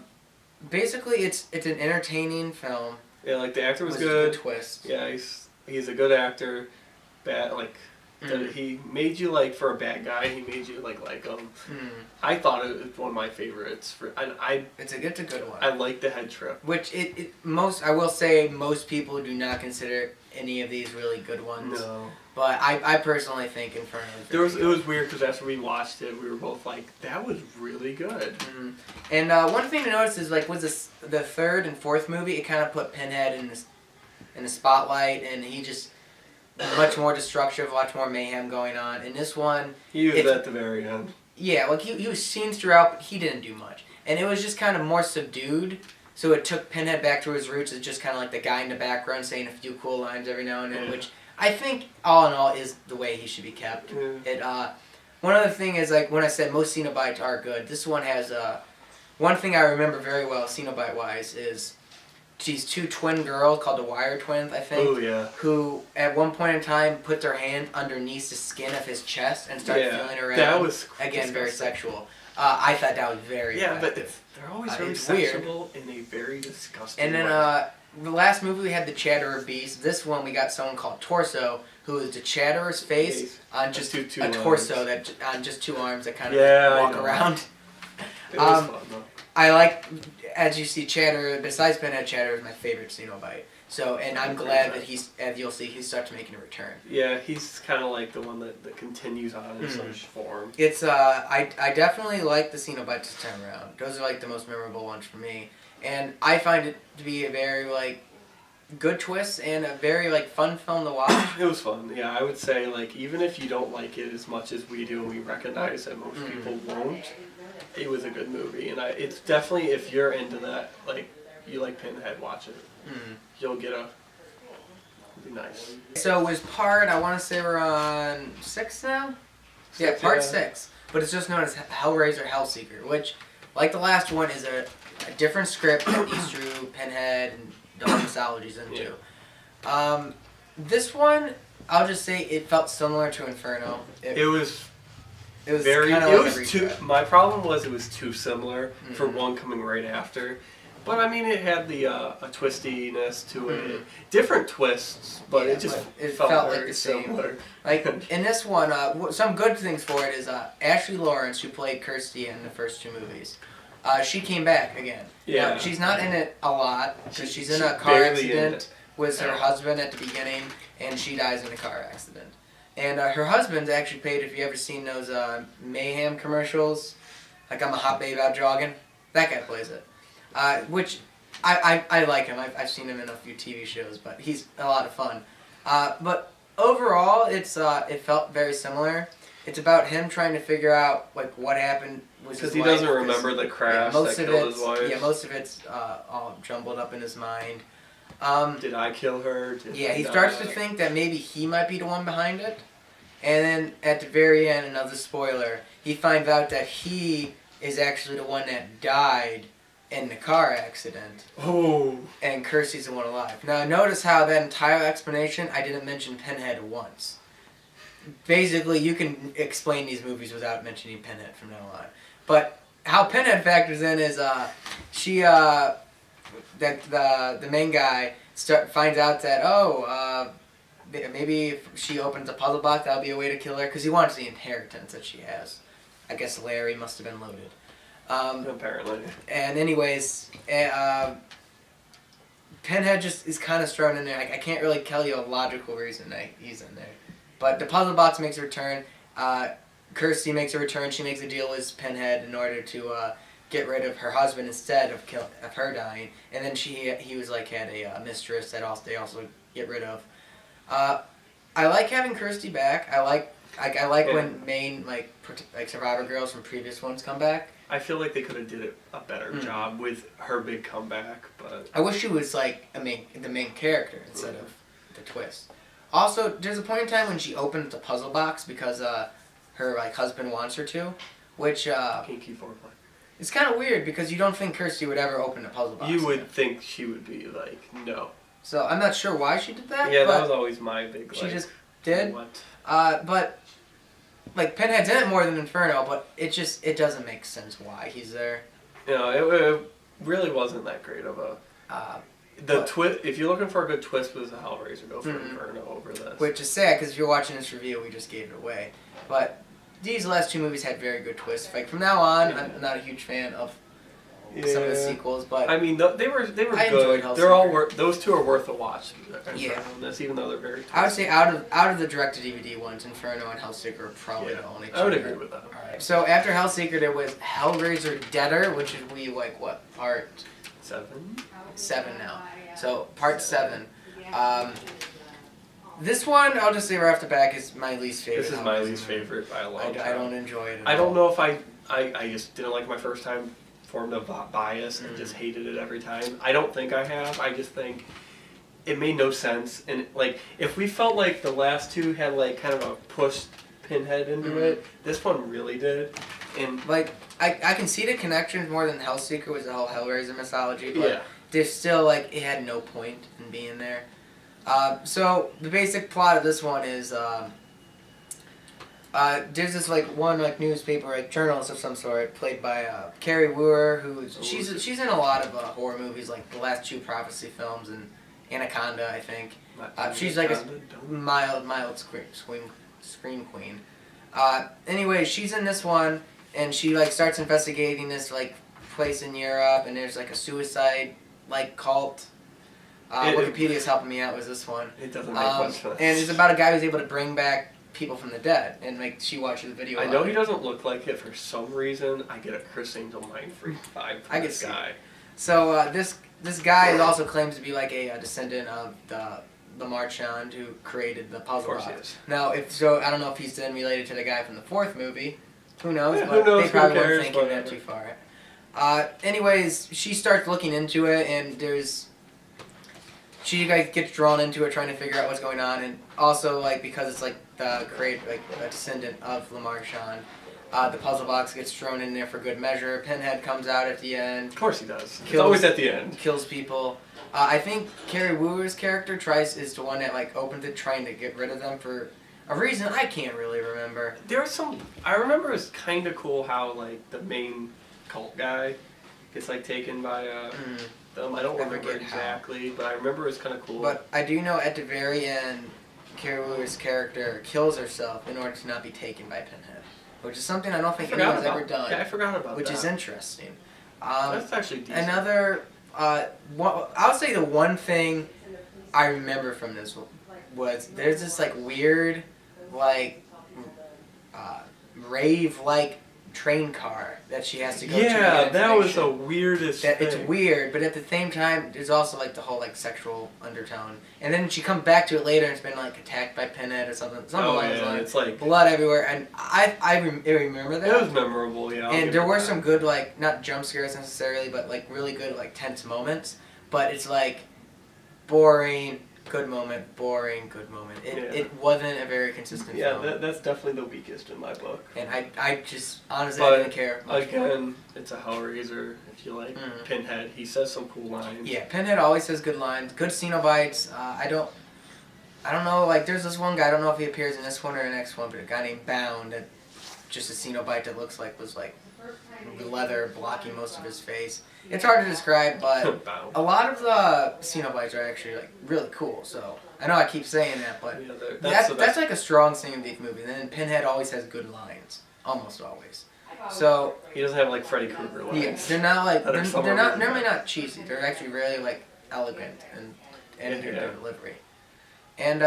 Basically, it's an entertaining film. Yeah, the actor was good. good. A good twist. Yeah, he's a good actor. He made you for a bad guy. He made you like him. I thought it was one of my favorites. It's a good one. I like the head trip. Which I will say most people do not consider any of these really good ones. No. But I personally think Inferno is It was weird because after we watched it, we were both like, that was really good. And one thing to notice is the third and fourth movie, it kind of put Pinhead in the spotlight, and he just much more destructive, much more mayhem going on. In this one, he was at the very end. Yeah, like he was scenes throughout, but he didn't do much. And it was just kind of more subdued, so it took Pinhead back to his roots as just kind of like the guy in the background saying a few cool lines every now and then, which I think, all in all, is the way he should be kept. It one other thing is, like, when I said most Cenobites are good, this one has, one thing I remember very well, Cenobite-wise, is these two twin girls called the Wire Twins, I think. Oh, yeah. Who, at one point in time, put their hand underneath the skin of his chest and started feeling around. That was again, disgusting. very sexual. I thought that was very but they're always very sexual in a very disgusting And then way. the last movie we had the Chatterer Beast. This one we got someone called Torso, who is the Chatterer's face on just two a arms. torso that on just two arms that kind of walk around. It was fun, though. I like, as you see, Chatterer. Besides Pinhead, Chatterer is my favorite Cenobite. So, and I'm glad that he's, as you'll see, he starts making a return. Yeah, he's kind of like the one that continues on in some form. It's I definitely like the Cenobites this time around. Those are like the most memorable ones for me, and I find it to be a very like good twist and a very like fun film to watch. It was fun. Yeah, I would say like even if you don't like it as much as we do, and we recognize that most people won't, it was a good movie, and it's definitely, if you're into that, like you like Pinhead, watch it. You'll get it'll be nice. So it was I want to say we're on 6 now? Yeah, part 6. But it's just known as Hellraiser Hellseeker, which, like the last one, is a different script that these through Pinhead and the mythologies into. This one, I'll just say it felt similar to Inferno. It was very. It was too. My problem was it was too similar for one coming right after. But I mean, it had the a twistiness to it, different twists, but it just felt like very the same. similar. Like in this one, some good things for it is Ashley Lawrence, who played Kirsty in the first 2 movies. She came back again. Yeah, now, she's not in it a lot because she's in a car accident with her husband at the beginning, and she dies in a car accident. And her husband's actually played. If you ever seen those Mayhem commercials, like I'm a hot babe out jogging, that guy plays it. Which I like him. I've seen him in a few TV shows, but he's a lot of fun. But overall, it felt very similar. It's about him trying to figure out like what happened with his wife. Because he doesn't remember the crash that killed his wife. Yeah, most of it's all jumbled up in his mind. Did I kill her? He starts to think that maybe he might be the one behind it. And then at the very end, another spoiler, he finds out that he is actually the one that died in the car accident. Oh. And Kirsty's the one alive. Now notice how that entire explanation, I didn't mention Pinhead once. Basically, you can explain these movies without mentioning Pinhead from now on. But how Pinhead factors in is the main guy finds out that maybe if she opens a puzzle box, that'll be a way to kill her, because he wants the inheritance that she has. I guess Larry must have been loaded. Apparently. And anyways, Pinhead just is kind of thrown in there. I can't really tell you a logical reason that he's in there. But the puzzle box makes a return. Kirsty makes a return. She makes a deal with Pinhead in order to get rid of her husband instead of her dying. And then he was like had a mistress that they also get rid of. I like having Kirsty back. I like when main like survivor girls from previous ones come back. I feel like they could have did a better job with her big comeback, but I wish she was like the main character instead of the twist. Also, there's a point in time when she opens the puzzle box because her like husband wants her to, which kinky foreplay. It's kind of weird because you don't think Kirsty would ever open a puzzle box. You would think she would be like no. So I'm not sure why she did that. Yeah, that was always my big. She just did. What? But like Pinhead's in it more than Inferno, but it doesn't make sense why he's there. You know, it really wasn't that great of a. The twist. If you're looking for a good twist, was a Hellraiser. Go for Inferno over this. Which is sad because if you're watching this review, we just gave it away. But these last 2 movies had very good twists. Like from now on, I'm not a huge fan of some of the sequels, but I mean, they were I good. Hellseeker. They're all those 2 are worth a watch. Yeah. This, even though they're very. Twisty. I would say out of the direct-to-DVD ones, Inferno and Hellseeker are probably the only 2. I would agree with that. All right. So after Hellseeker, there was Hellraiser Deader, which is part 7 now. So part 7. This one, I'll just say right off the back, is my least favorite. This is my least favorite by a long I don't enjoy it at I all. don't know if I just didn't like my first time, formed a bias, and just hated it every time. I don't think I have. I just think it made no sense. And, like, if we felt like the last two had, like, kind of a pushed Pinhead into it, this one really did. And, like, I can see the connections more than Hellseeker was the whole Hellraiser mythology, but yeah. there's still, like, it had no point in being there. So, the basic plot of this one is, there's this, like, one, like, newspaper, like, journalist of some sort, played by, Carrie Wooer, she's in a lot of, horror movies, like the last two Prophecy films and Anaconda, I think. She's, like, a mild scream queen. Anyway, she's in this one, and she, like, starts investigating this, like, place in Europe, and there's, like, a suicide, like, cult. Wikipedia's helping me out with this one. It doesn't make much sense. And it's about a guy who's able to bring back people from the dead, and, like, she watches the video. I know he doesn't look like it for some reason. I get a Chris Angel mind freak vibe from this guy. So, this guy also claims to be, like, a descendant of the Marchand who created the puzzle box. Of course he is. Now, I don't know if he's then related to the guy from the fourth movie. Who knows? Yeah, but who knows, they probably who weren't cares, thinking that whatever. too far. Anyways, she starts looking into it, and she, like, gets drawn into it, trying to figure out what's going on, and also, like, because it's, like, a descendant of Le Marchand, the puzzle box gets thrown in there for good measure. Pinhead comes out at the end. Of course he does. It's always at the end. Kills people. I think Carrie Wooer's character is the one that, like, opened it, trying to get rid of them for a reason I can't really remember. There was I remember it's kind of cool how, like, the main cult guy gets, like, taken by them. I don't remember exactly, but I remember it was kind of cool. But I do know at the very end, Carrie Wooer's character kills herself in order to not be taken by Pinhead, which is something I don't think anyone's ever done. Yeah, I forgot about that. Which is interesting. That's actually decent. Another, I'll say the one thing I remember from this was there's this, like, weird, like, rave-like train car that she has to go to. Yeah, that was the weirdest thing. It's weird, but at the same time, there's also, like, the whole, like, sexual undertone. And then she comes back to it later and it's been, like, attacked by Pinhead or something. Along those lines. It's like blood everywhere. And I remember that. It was memorable, yeah. And there were some good, like, not jump scares necessarily, but, like, really good, like, tense moments. But it's, like, boring, good moment, boring, good moment. It wasn't a very consistent film. Yeah, that's definitely the weakest in my book. And I just, honestly, I didn't care much. Again, it's a Hellraiser, if you like. Pinhead, he says some cool lines. Yeah, Pinhead always says good lines. Good Cenobites. I don't know, like, there's this one guy, I don't know if he appears in this one or the next one, but a guy named Bound, that just a Cenobite that looks like was, like, leather blocking most of his face. It's hard to describe, but a lot of the Cenobites are actually, like, really cool, so I know I keep saying that, but yeah, that's like a strong Cenobite movie. And then Pinhead always has good lines, almost always. So he doesn't have, like, Freddy Krueger lines. yeah, they're not, like, they're not normally not cheesy. They're actually really, like, elegant and in their delivery. And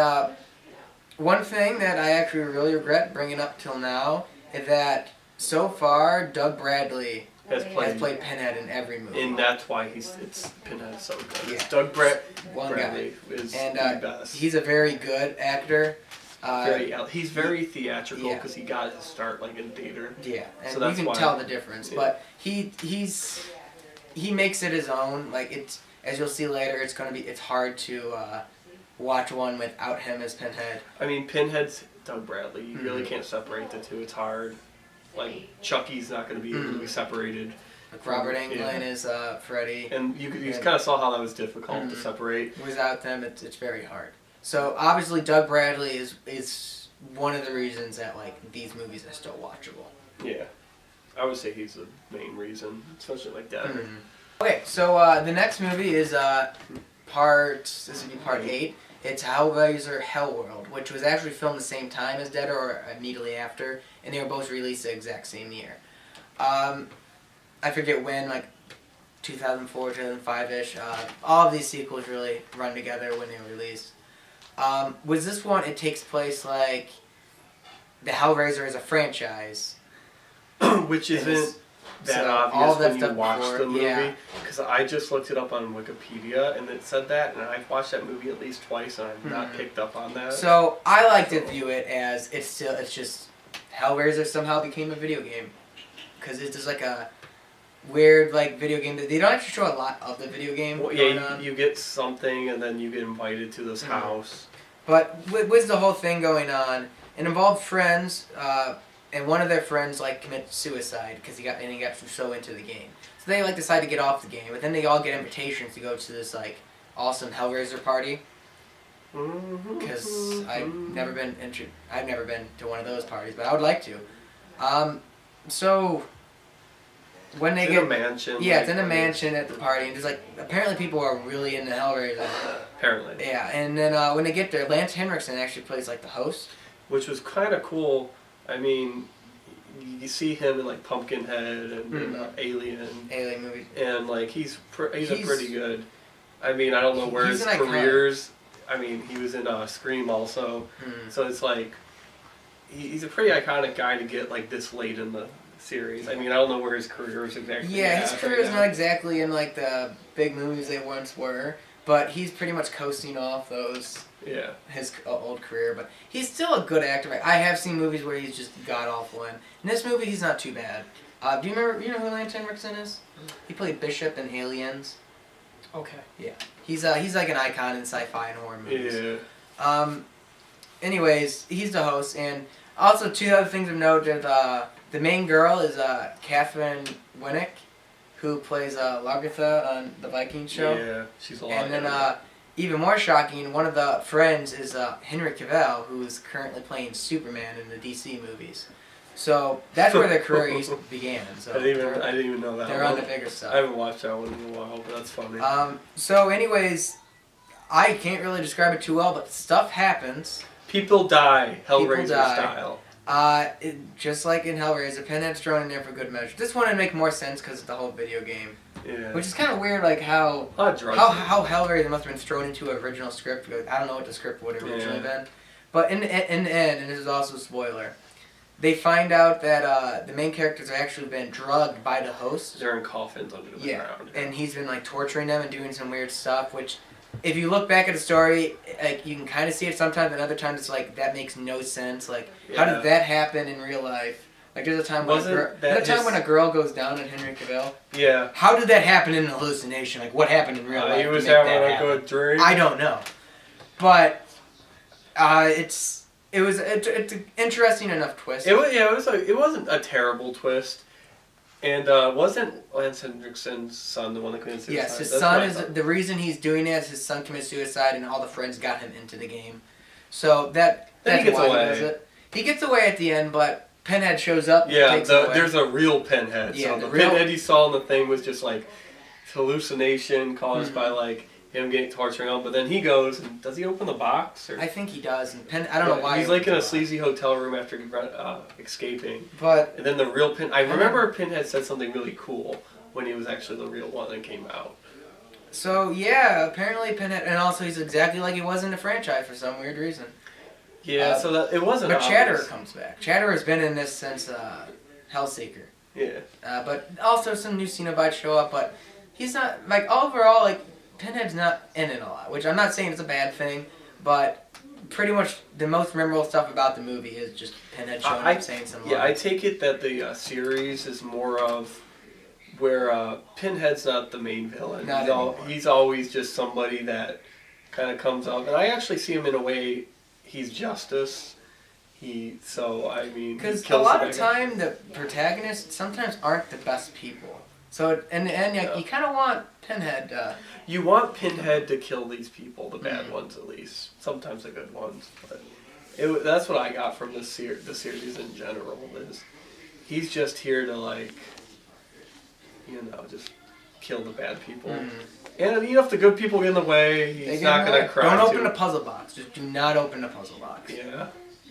one thing that I actually really regret bringing up till now is that so far Doug Bradley has played Pinhead in every movie. And that's why Pinhead is so good. Yeah. It's Doug Bradley is the best. He's a very good actor. He's very theatrical because he got his start, like, in theater. Yeah, and so that's you can tell the difference. Yeah. But he makes it his own. Like, it's, as you'll see later, it's hard to watch one without him as Pinhead. I mean, Pinhead's Doug Bradley. You really can't separate the two. It's hard. Like, Chucky's not going to be able to be separated. Like Robert Englund is Freddy. And you kind of saw how that was difficult to separate. Without them, it's very hard. So obviously, Doug Bradley is one of the reasons that, like, these movies are still watchable. Yeah, I would say he's the main reason, especially like that. Okay, so the next movie is this would be part 8. It's Hellraiser Hellworld, which was actually filmed the same time as Dead or immediately after, and they were both released the exact same year. I forget when, like 2004, 2005-ish. All of these sequels really run together when they were released. With this one, it takes place like the Hellraiser is a franchise. Which isn't that So, obvious all that when you stuff watch before, the movie. yeah. Because I just looked it up on Wikipedia and it said that, and I've watched that movie at least twice, and I've not picked up on that. So I like to view it as it's just Hellraiser somehow became a video game, because it's just like a weird like video game that they don't actually show a lot of the video game. Well, yeah, you get something, and then you get invited to this house. But with the whole thing going on, it involved friends, and one of their friends like commits suicide because he got so into the game. So they like decide to get off the game, but then they all get invitations to go to this like awesome Hellraiser party. Because I've never been to one of those parties, but I would like to. So when they it's get in a mansion. yeah, it's in a mansion at the party, and there's like apparently people are really into Hellraiser. Apparently. Yeah, and then when they get there, Lance Henriksen actually plays like the host, which was kind of cool. I mean, you see him in like Pumpkinhead and Alien movies, and like he's a pretty good. I mean, I don't know where his an career's. I mean, he was in Scream also, so it's like he's a pretty iconic guy to get like this late in the series. I mean, I don't know where his career is exactly. Yeah, his career is not exactly in like the big movies they once were, but he's pretty much coasting off those. Yeah. His old career, but he's still a good actor. I have seen movies where he's just god awful in this movie, he's not too bad. Do you remember? You know who Lance Henriksen is? He played Bishop in Aliens. Okay. Yeah. He's like an icon in sci-fi and horror movies. Yeah. Anyways, he's the host, and also two other things of note. The main girl is Catherine Winnick, who plays Lagertha on the Viking show. Yeah, she's a lot. And then even more shocking, one of the friends is Henry Cavill, who is currently playing Superman in the DC movies. So that's where their career began. So I didn't even know that. They're on the bigger stuff. I haven't watched that one in a while, but that's funny. So anyways, I can't really describe it too well, but stuff happens. People die, Hellraiser style. Just like in Hellraiser, Pinhead's thrown in there for good measure. This one would make more sense because of the whole video game. Yeah. Which is kind of weird, like how Hellraiser must have been thrown into an original script. Because I don't know what the script would have originally been. But in the end, and this is also a spoiler, they find out that the main characters have actually been drugged by the host. They're in coffins under the ground. And he's been like torturing them and doing some weird stuff, which if you look back at the story, like you can kind of see it sometimes, and other times it's like that makes no sense. Like, how did that happen in real life? Like, there's a time when when a girl goes down on Henry Cavill. Yeah. How did that happen in an hallucination? Like, what happened in real life? He was having a good dream. I don't know, but it's an interesting enough twist. It wasn't a terrible twist. And wasn't Lance Henriksen's son the one that committed suicide? Yes, his son is the reason he's doing it. Is his son committed suicide, and all the friends got him into the game. So that's why he does it. He gets away at the end, but Pinhead shows up. Yeah, there's a real Pinhead. Yeah, so the Pinhead he saw in the thing was just like hallucination caused by like him getting torturing him. But then he goes and does he open the box? Or? I think he does. And I don't know why. He's like in a sleazy hotel room after escaping. But and then the real I remember Pinhead said something really cool when he was actually the real one that came out. So yeah, apparently Pinhead, and also he's exactly like he was in the franchise for some weird reason. Yeah, so that it wasn't. But Chatterer comes back. Chatterer has been in this since Hellseeker. Yeah. But also some new Cenobites show up, but he's not like overall like Pinhead's not in it a lot, which I'm not saying it's a bad thing, but pretty much the most memorable stuff about the movie is just Pinhead showing up saying some lines. Yeah, I take it that the series is more of where Pinhead's not the main villain. He's always just somebody that kind of comes up, and I actually see him in a way. He's justice. Because a lot of time the protagonists sometimes aren't the best people. So in the end, you kind of want Pinhead. You want Pinhead to kill these people, the bad ones at least. Sometimes the good ones, but that's what I got from the series in general. Is he's just here to just kill the bad people. And if the good people get in the way, he's not going to cry. Don't open the puzzle box. Just do not open the puzzle box. Yeah.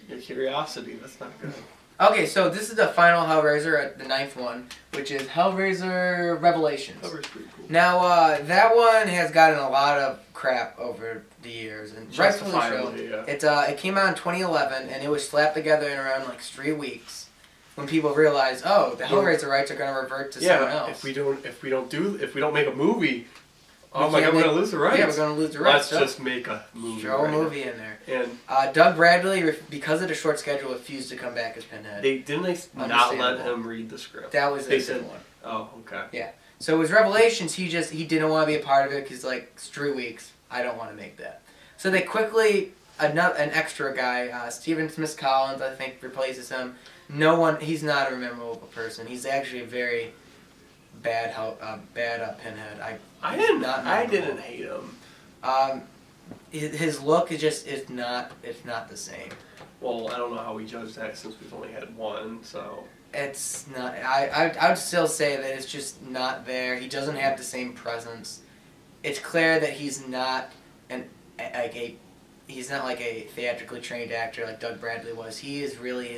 Your curiosity, that's not good. Okay, so this is the final Hellraiser, the 9th one, which is Hellraiser Revelations. Hellraiser's pretty cool. Now, that one has gotten a lot of crap over the years, and rightfully so. Yeah. It came out in 2011, and it was slapped together in around 3 weeks. when people realize, oh, the Hellraiser rights are going to revert to someone else. If we don't make a movie, oh my can't god, we're gonna lose the rights. Yeah, we're going to lose the rights. Let's just make a movie. Throw a movie in there. And Doug Bradley, because of the short schedule, refused to come back as Pinhead. they not let him read the script. That was they the said one. Oh, okay. Yeah. So his Revelations, he didn't want to be a part of it because like it's 3 weeks. I don't want to make that. So they quickly an extra guy, Stephen Smith Collins, I think replaces him. No one. He's not a memorable person. He's actually a very bad Pinhead. I didn't hate him. His look is not the same. Well, I don't know how we judge that since we've only had one, so. It's not. I would still say that it's just not there. He doesn't have the same presence. It's clear that he's not he's not like a theatrically trained actor like Doug Bradley was. He is really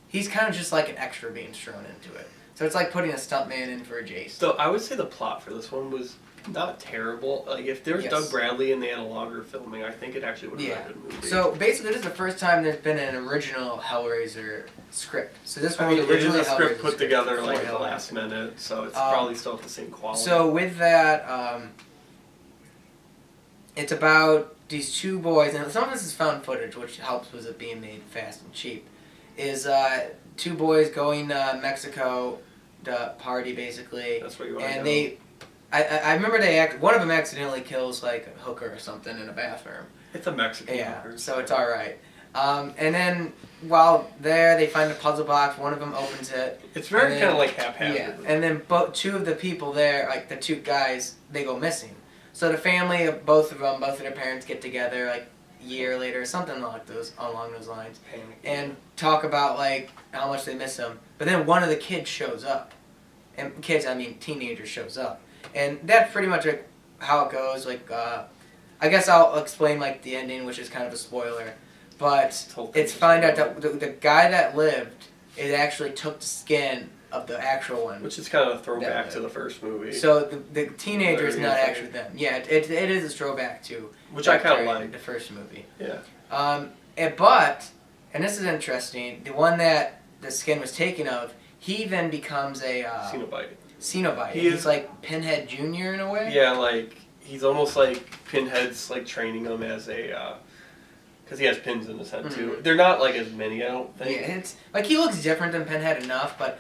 he's kind of just like an extra being thrown into it. So it's like putting a stuntman in for a Jason. So I would say the plot for this one was not terrible. Like if there was Doug Bradley and they had a longer filming, I think it actually would have been a good movie. So basically, this is the first time there's been an original Hellraiser script. So this I was mean, originally it is a script put together before like at the Hellraiser. last minute, so it's probably still at the same quality. So with that, it's about these two boys, and some of this is found footage, which helps with it being made fast and cheap. Is two boys going to Mexico to party basically, That's what you want and to know. I remember one of them accidentally kills like a hooker or something in a bathroom. It's a Mexican hooker. So it's all right. And then while there, they find a puzzle box. One of them opens it. It's very kind of like haphazard. Yeah, and then two of the people there, like the two guys, they go missing. So the family of both of their parents get together like a year later, or something like along those lines, and talk about like how much they miss them. But then one of the kids shows up, and kids, I mean teenagers, shows up, and that's pretty much like how it goes. Like, I guess I'll explain like the ending, which is kind of a spoiler, but it's find out that the guy that lived, it actually took the skin of the actual one. Which is kind of a throwback to the first movie. So the teenager is not actually them. Yeah, it is a throwback to which I kind of like the first movie. Yeah. And this is interesting. The one that the skin was taken of, he then becomes a Cenobite. He's like Pinhead Jr. in a way. Yeah, like he's almost like Pinhead's like training him as a. Because he has pins in his head too. They're not like as many, I don't think. Yeah, it's like he looks different than Pinhead enough, but.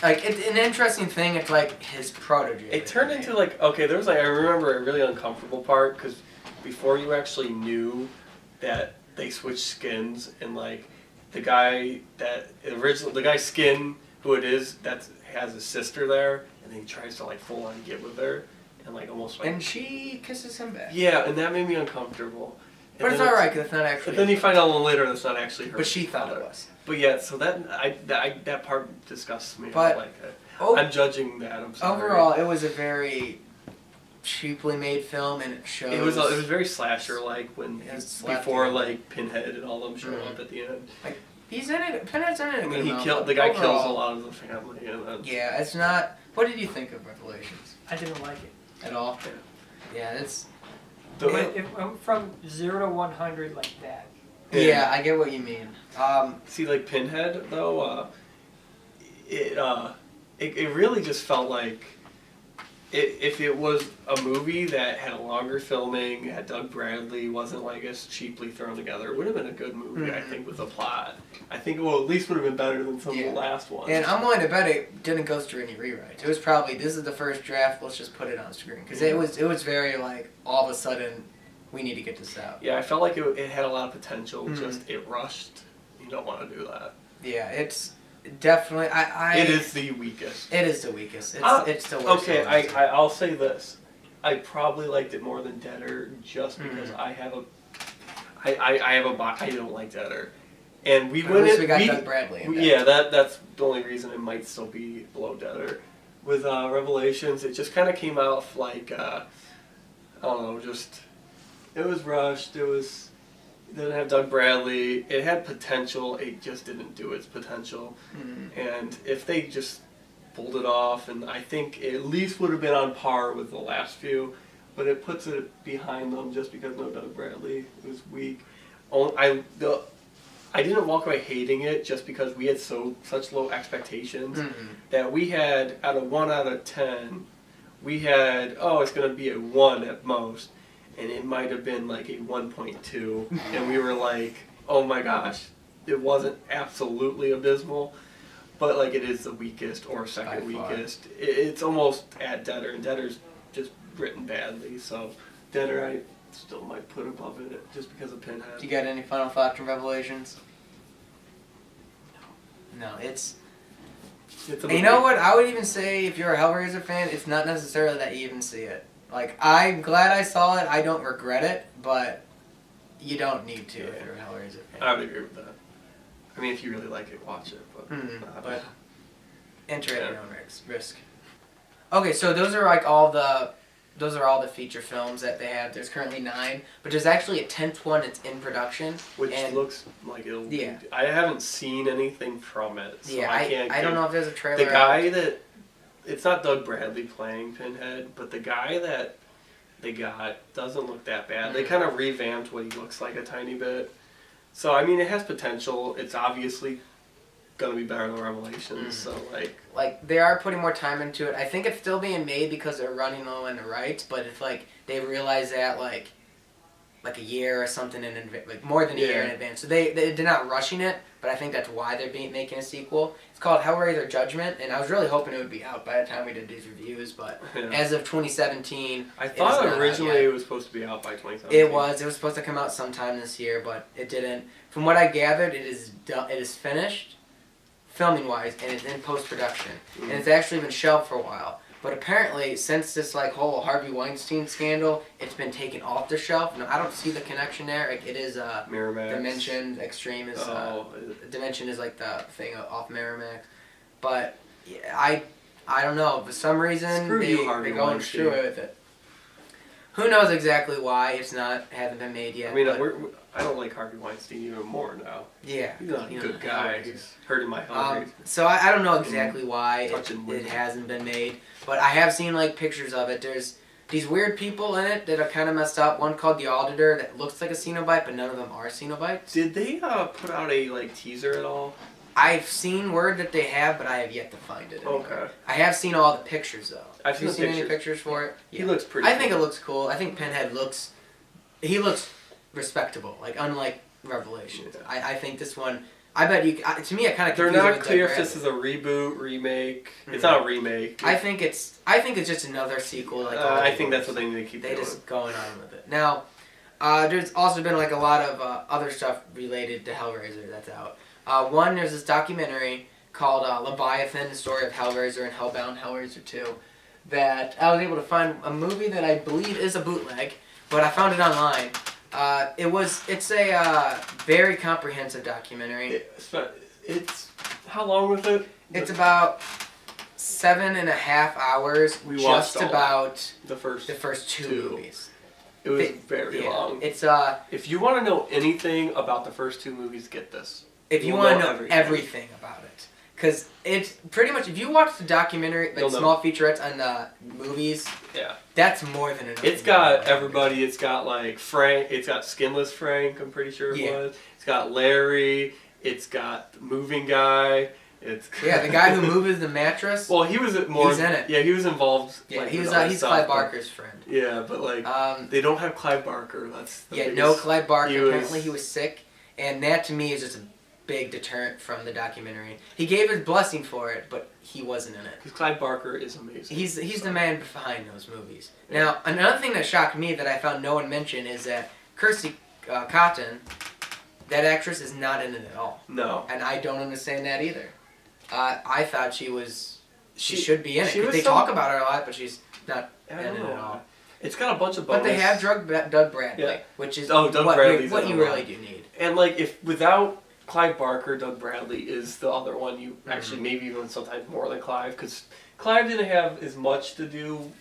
Like, it's an interesting thing, it's like his protege. It turned into like, okay, there was like, I remember a really uncomfortable part, because before you actually knew that they switched skins, and like, the guy's skin, who it is, that has a sister there, and then he tries to like full on get with her, and like almost like... And she kisses him back. Yeah, and that made me uncomfortable. But it's alright, because it's not actually... But then you find out a little later that's not actually her. But she thought it was. But yeah, so that part disgusts me. But like I'm judging that. I'm sorry. Overall, it was a very cheaply made film, and it shows. It was very slasher like when before like Pinhead and all them show up at the end. Like he's in it. Pinhead's in it. And then the guy kills a lot of the family. And yeah, it's not. What did you think of Revelations? I didn't like it at all. Yeah, it's. I'm from 0 to 100 like that. Yeah, I get what you mean. See, like Pinhead though, it really just felt like if it was a movie that had a longer filming, had Doug Bradley, wasn't like as cheaply thrown together, it would have been a good movie. I think with a plot. I think at least would have been better than some of the last ones. And I'm willing to bet it didn't go through any rewrites. It was probably this is the first draft. Let's just put it on screen because it was very like all of a sudden. We need to get this out. Yeah, I felt like it had a lot of potential. Just it rushed. You don't want to do that. Yeah, it's definitely. It is the weakest. It is the weakest. It's the worst. Okay, I'll say this. I probably liked it more than Deader just because I don't like Deader, and we wouldn't. We got Doug Bradley. Yeah, that's the only reason it might still be below Deader. With Revelations, it just kind of came out like I don't know, just. It was rushed. It didn't have Doug Bradley. It had potential. It just didn't do its potential. And if they just pulled it off, and I think it at least would have been on par with the last few, but it puts it behind them just because no Doug Bradley. It was weak. I didn't walk away hating it just because we had such low expectations Mm-hmm. that we had out of 1 out of 10, we had, oh, it's going to be a 1 at most, and it might have been like a 1.2, and we were like, oh my gosh, it wasn't absolutely abysmal, but like it is the weakest or second By far. weakest. It's almost at Deader, and Deader's just written badly, so Deader I still might put above it just because of Pinhead. Do you got any final thoughts and revelations? No, it's... It's And you know what? I would even say if you're a Hellraiser fan, it's not necessarily that you even see it. Like, I'm glad I saw it. I don't regret it, but you don't need to if you're a Hellraiser fan. I would agree with that. I mean, if you really like it, watch it. But, But enter at your own risk. Okay, so those are like all the feature films that they have. There's currently 9, but there's actually a 10th one that's in production. which and looks like it'll be... Yeah. I haven't seen anything from it, so yeah, I can't... I don't know if there's a trailer. The guy that... It's not Doug Bradley playing Pinhead, but the guy that they got doesn't look that bad. They kind of revamped what he looks like a tiny bit. So, I mean, it has potential. It's obviously going to be better than Revelations, so, Like, they are putting more time into it. I think it's still being made because they're running low on the rights, but it's like they realize that, like a year or something in advance, like more than a year in advance. So they're not rushing it, but I think that's why they're making a sequel. It's called Hellraiser Judgment, and I was really hoping it would be out by the time we did these reviews, but as of 2017... I thought originally it was supposed to be out by 2017. It was supposed to come out sometime this year, but it didn't. From what I gathered, it is finished, filming-wise, and it's in post-production. And it's actually been shelved for a while. But apparently, since this like whole Harvey Weinstein scandal, it's been taken off the shelf. Now, I don't see the connection there. Like, it is Miramax. Dimension Extreme is Dimension is like the thing off Miramax. But yeah, I don't know. For some reason, they're going through it with it. Who knows exactly why it's hasn't been made yet. I mean, I don't like Harvey Weinstein even more now. Yeah. He's not a good guy. He's hurting my heart. So I don't know exactly why it hasn't been made. But I have seen like pictures of it. There's these weird people in it that are kind of messed up. One called the Auditor that looks like a Cenobite, but none of them are Cenobites. Did they put out a like teaser at all? I've seen word that they have, but I have yet to find it anywhere. Okay. I have seen all the pictures though. Have you seen any pictures for it? Yeah. He looks pretty. I think it looks cool. I think Pinhead looks respectable, like unlike Revelations. Yeah. I think this one. I bet you. To me, it kind of. They're not clear if this is a reboot, remake. Mm-hmm. It's not a remake. I think it's just another sequel. Like I think that's what they need to keep doing. Just going on with it. Now, there's also been like a lot of other stuff related to Hellraiser that's out. One, there's this documentary called Leviathan, the story of Hellraiser and Hellbound Hellraiser II, that I was able to find a movie that I believe is a bootleg, but I found it online. It's a very comprehensive documentary. It's how long was it? It's about 7.5 hours. We watched just about the first two movies. It was very long. It's if you want to know anything about the first 2 movies, get this. If you want to know everything about it. Because it's pretty much, if you watch the documentary, like small featurettes on the movies, that's more than enough. It's got everybody. It's got like Frank. It's got Skinless Frank, I'm pretty sure it was. It's got Larry. It's got the moving guy. It's the guy who moves the mattress. Well, he was more. He's in it. Yeah, he was involved. Yeah, like, he's Clive Barker's friend. Yeah, but like they don't have Clive Barker. That's the biggest, no Clive Barker. Apparently he was sick, and that to me is just a big deterrent from the documentary. He gave his blessing for it, but he wasn't in it. Because Clive Barker is amazing. He's the man behind those movies. Yeah. Now, another thing that shocked me that I found no one mentioned is that Kirsty Cotton, that actress, is not in it at all. No. And I don't understand that either. I thought she should be in it. They talk about her a lot, but she's not in it at all. It's got a bunch of bonus. But they have Doug Bradley, which is Doug Bradley's what you really do need. And like if without Clive Barker, Doug Bradley is the other one. You actually maybe even sometimes more than Clive, because Clive didn't have as much to do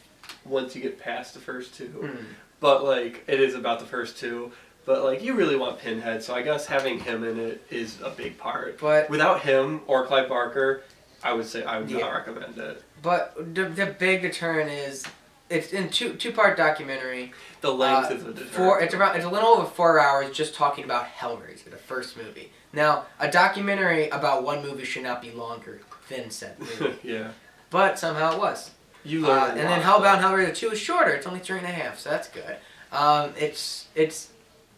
once you get past the first 2. But like it is about the first 2. But like you really want Pinhead, so I guess having him in it is a big part. But without him or Clive Barker, I would say I would not recommend it. But the big deterrent is it's in two-part documentary. The length is a deterrent. It's a little over 4 hours just talking about Hellraiser, the first movie. Now, a documentary about one movie should not be longer than said movie. Yeah. But somehow it was. You learned and then Hellbound Hellraiser 2 is shorter. It's only 3.5, so that's good.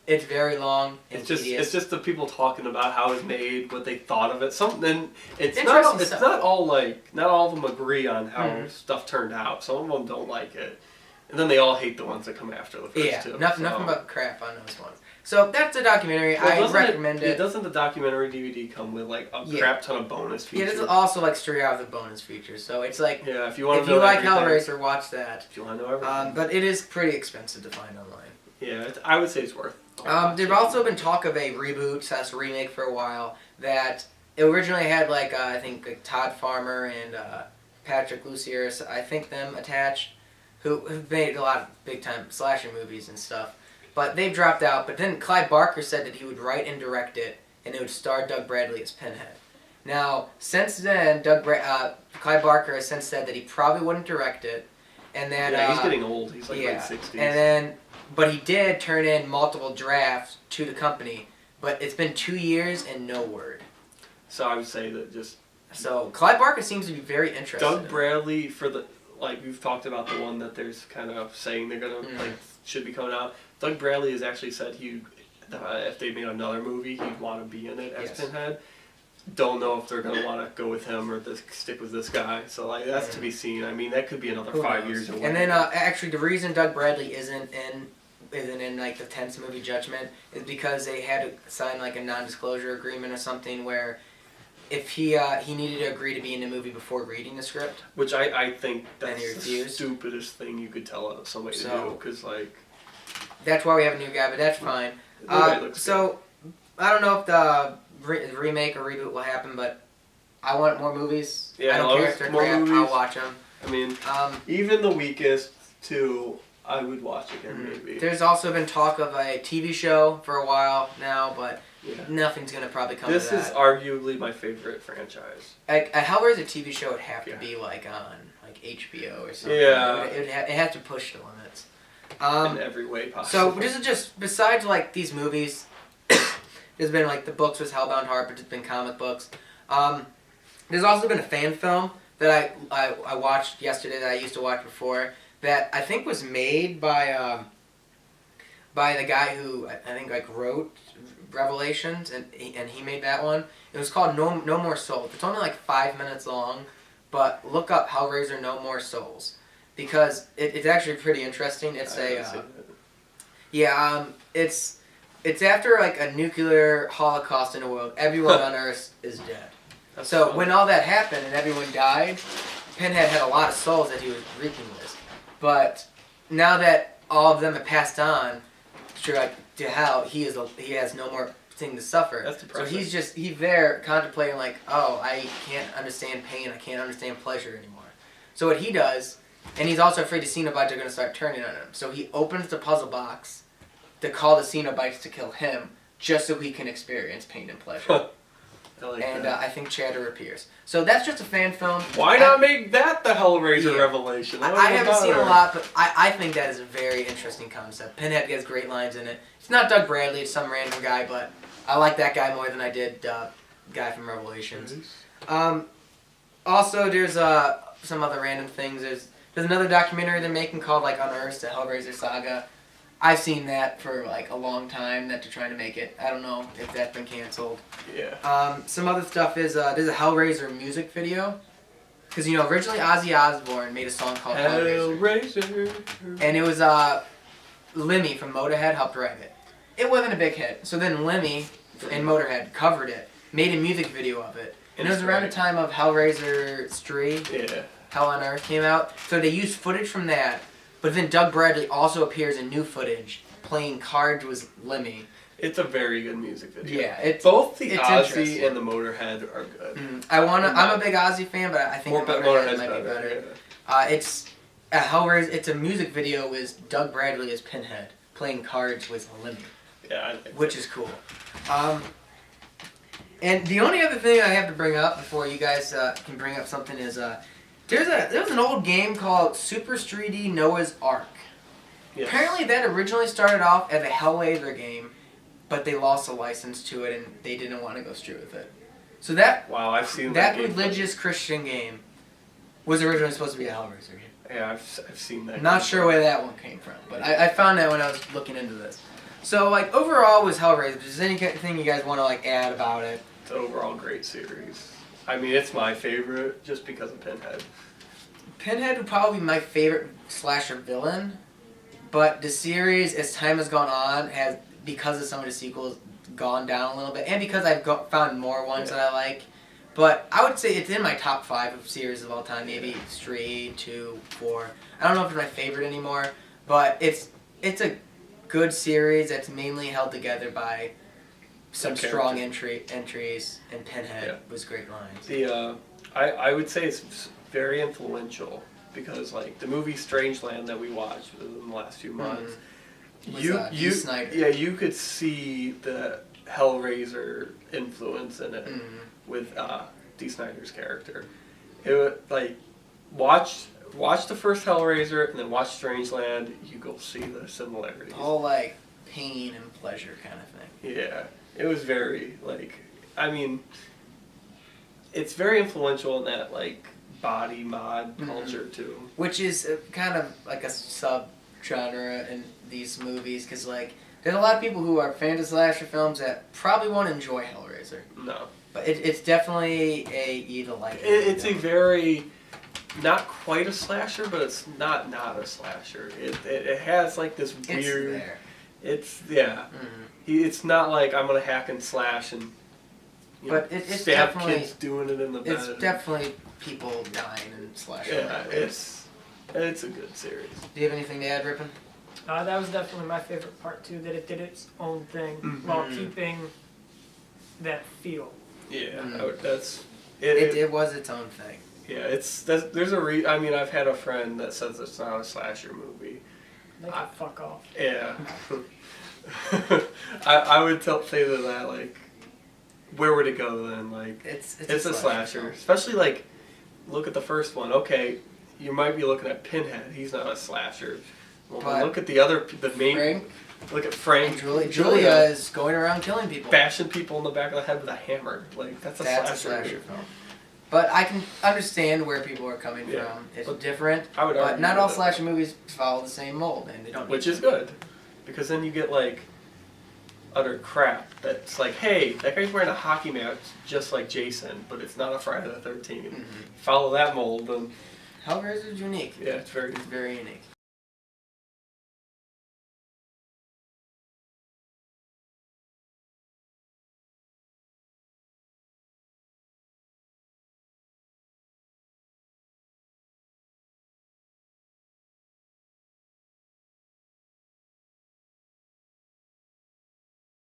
It's very long and tedious. It's just the people talking about how it's made, what they thought of it. Something. It's Interesting not all like not all of them agree on how stuff turned out. Some of them don't like it, and then they all hate the ones that come after the first two. Nothing but crap on those ones. So that's a documentary. I recommend it. Doesn't the documentary DVD come with like a crap ton of bonus features? Yeah, there's also like straight out of the bonus features. So it's like if you want if you like Hellraiser, watch that. If you want to know everything. But it is pretty expensive to find online. Yeah, I would say it's worth. There's also been talk of a reboot, / remake for a while that it originally had like I think like Todd Farmer and Patrick Lussier, I think them attached, who made a lot of big time slasher movies and stuff. But they've dropped out. But then Clive Barker said that he would write and direct it, and it would star Doug Bradley as Pinhead. Now, since then, Clive Barker has since said that he probably wouldn't direct it, and that he's getting old. He's like late 60s. But he did turn in multiple drafts to the company, but it's been 2 years and no word. So I would say that So Clive Barker seems to be very interested. Doug Bradley we've talked about the one that there's kind of saying they're gonna should be coming out. Doug Bradley has actually said if they made another movie, he'd want to be in it as Pinhead. Don't know if they're gonna want to go with him or stick with this guy. So that's to be seen. I mean, that could be another 5 years away. And then actually, the reason Doug Bradley isn't in like the 10th movie Judgment is because they had to sign like a non-disclosure agreement or something where if he needed to agree to be in the movie before reading the script. Which I think that's the stupidest thing you could tell somebody to do, because that's why we have a new guy, but that's fine. So I don't know if the remake or reboot will happen, but I want more movies. Yeah, I don't care if they're crap. Movies. I'll watch them. I mean, even the weakest two, I would watch again maybe. There's also been talk of a TV show for a while now, but nothing's gonna probably come. This is arguably my favorite franchise. A Hellraiser TV show would have to be like on like HBO or something. Yeah, it has to push the limits. In every way possible. So this is just besides like these movies. There's been like the books was Hellbound Heart, but there's been comic books. There's also been a fan film that I watched yesterday that I used to watch before that I think was made by the guy who I think like wrote Revelations and he made that one. It was called No More Souls. It's only like 5 minutes long, but look up Hellraiser No More Souls because it's actually pretty interesting. It's It's after like a nuclear holocaust in the world. Everyone on Earth is dead. So when all that happened and everyone died, Pinhead had a lot of souls that he was reaping with. But now that all of them have passed on to hell, he has no more thing to suffer. That's depressing. So he's there contemplating like, oh, I can't understand pain. I can't understand pleasure anymore. So what he does, and he's also afraid the Cenobites are going to start turning on him. So he opens the puzzle box to call the Cenobites to kill him, just so he can experience pain and pleasure. I think Chatter appears. So that's just a fan film. Why not make that the Hellraiser Revelation? I haven't seen a lot, but I think that is a very interesting concept. Pinhead has great lines in it. It's not Doug Bradley, it's some random guy, but I like that guy more than I did guy from Revelations. Also, there's some other random things. There's another documentary they're making called like Unearthed, the Hellraiser Saga. I've seen that for like a long time that they're trying to make it. I don't know if that's been canceled. Yeah. Some other stuff is there's a Hellraiser music video. Because, originally Ozzy Osbourne made a song called Hellraiser. And it was Lemmy from Motörhead helped write it. It wasn't a big hit. So then Lemmy and Motörhead covered it, made a music video of it. And it was around the time of Hellraiser 3. Yeah. Hell on Earth came out. So they used footage from that. But then Doug Bradley also appears in new footage playing cards with Lemmy. It's a very good music video. Yeah, both the Ozzy and the Motörhead are good. I'm a big Ozzy fan, but I think the Motörhead might be better. Yeah. It's a Hellraiser. It's a music video with Doug Bradley as Pinhead playing cards with Lemmy. Yeah, which is cool. And the only other thing I have to bring up before you guys can bring up something is There was an old game called Super Streety Noah's Ark. Yes. Apparently that originally started off as a Hellraiser game, but they lost the license to it and they didn't want to go through with it. So Wow, I've seen that game. religious Christian game was originally supposed to be a Hellraiser game. Yeah, I've seen that. Not game. sure where that one came from, but I found that when I was looking into this. So like overall was Hellraiser. Is there anything you guys want to like add about it? It's an overall great series. I mean, it's my favorite just because of Pinhead. Pinhead would probably be my favorite slasher villain, but the series, as time has gone on, has, because of some of the sequels, gone down a little bit, and because I've found more ones that I like. But I would say it's in my top 5 of series of all time, maybe 3, 2, 4. I don't know if it's my favorite anymore, but it's a good series that's mainly held together by some strong entries, and Pinhead was great lines. I would say it's very influential because like the movie Strangeland that we watched in the last few months, you could see the Hellraiser influence in it with Dee Snider's character. It would like watch the first Hellraiser and then watch Strangeland. You go see the similarities. All like pain and pleasure kind of thing. Yeah, it was very like I mean, it's very influential in that like body mod culture too. Which is kind of like a sub-genre in these movies, because like there's a lot of people who are fans of slasher films that probably won't enjoy Hellraiser. No. But it's definitely a either like it's a very not quite a slasher, but it's not a slasher. It has like this weird. It's It's not like I'm gonna hack and slash and it's stab definitely kids doing it in the bed. It's definitely people dying and slashing. Yeah, it's a good series. Do you have anything to add, Rippin? That was definitely my favorite part too. That it did its own thing while keeping that feel. Yeah, It was its own thing. Yeah, there's a I mean, I've had a friend that says it's not a slasher movie. They can fuck off. Yeah. I would say to that, like, where would it go then? Like, it's a slasher. Especially, like, look at the first one. Okay, you might be looking at Pinhead. He's not a slasher. Well, look at the main... Frank, look at Frank. Julia is going around killing people. Bashing people in the back of the head with a hammer. Like, that's a slasher film. But I can understand where people are coming from. It's different, but not all slasher movies follow the same mold, and they don't. Which is good, because then you get like utter crap that's like, hey, that guy's wearing a hockey mask just like Jason, but it's not a Friday the 13th. Follow that mold, then Hellraiser is unique. Yeah, it's very unique.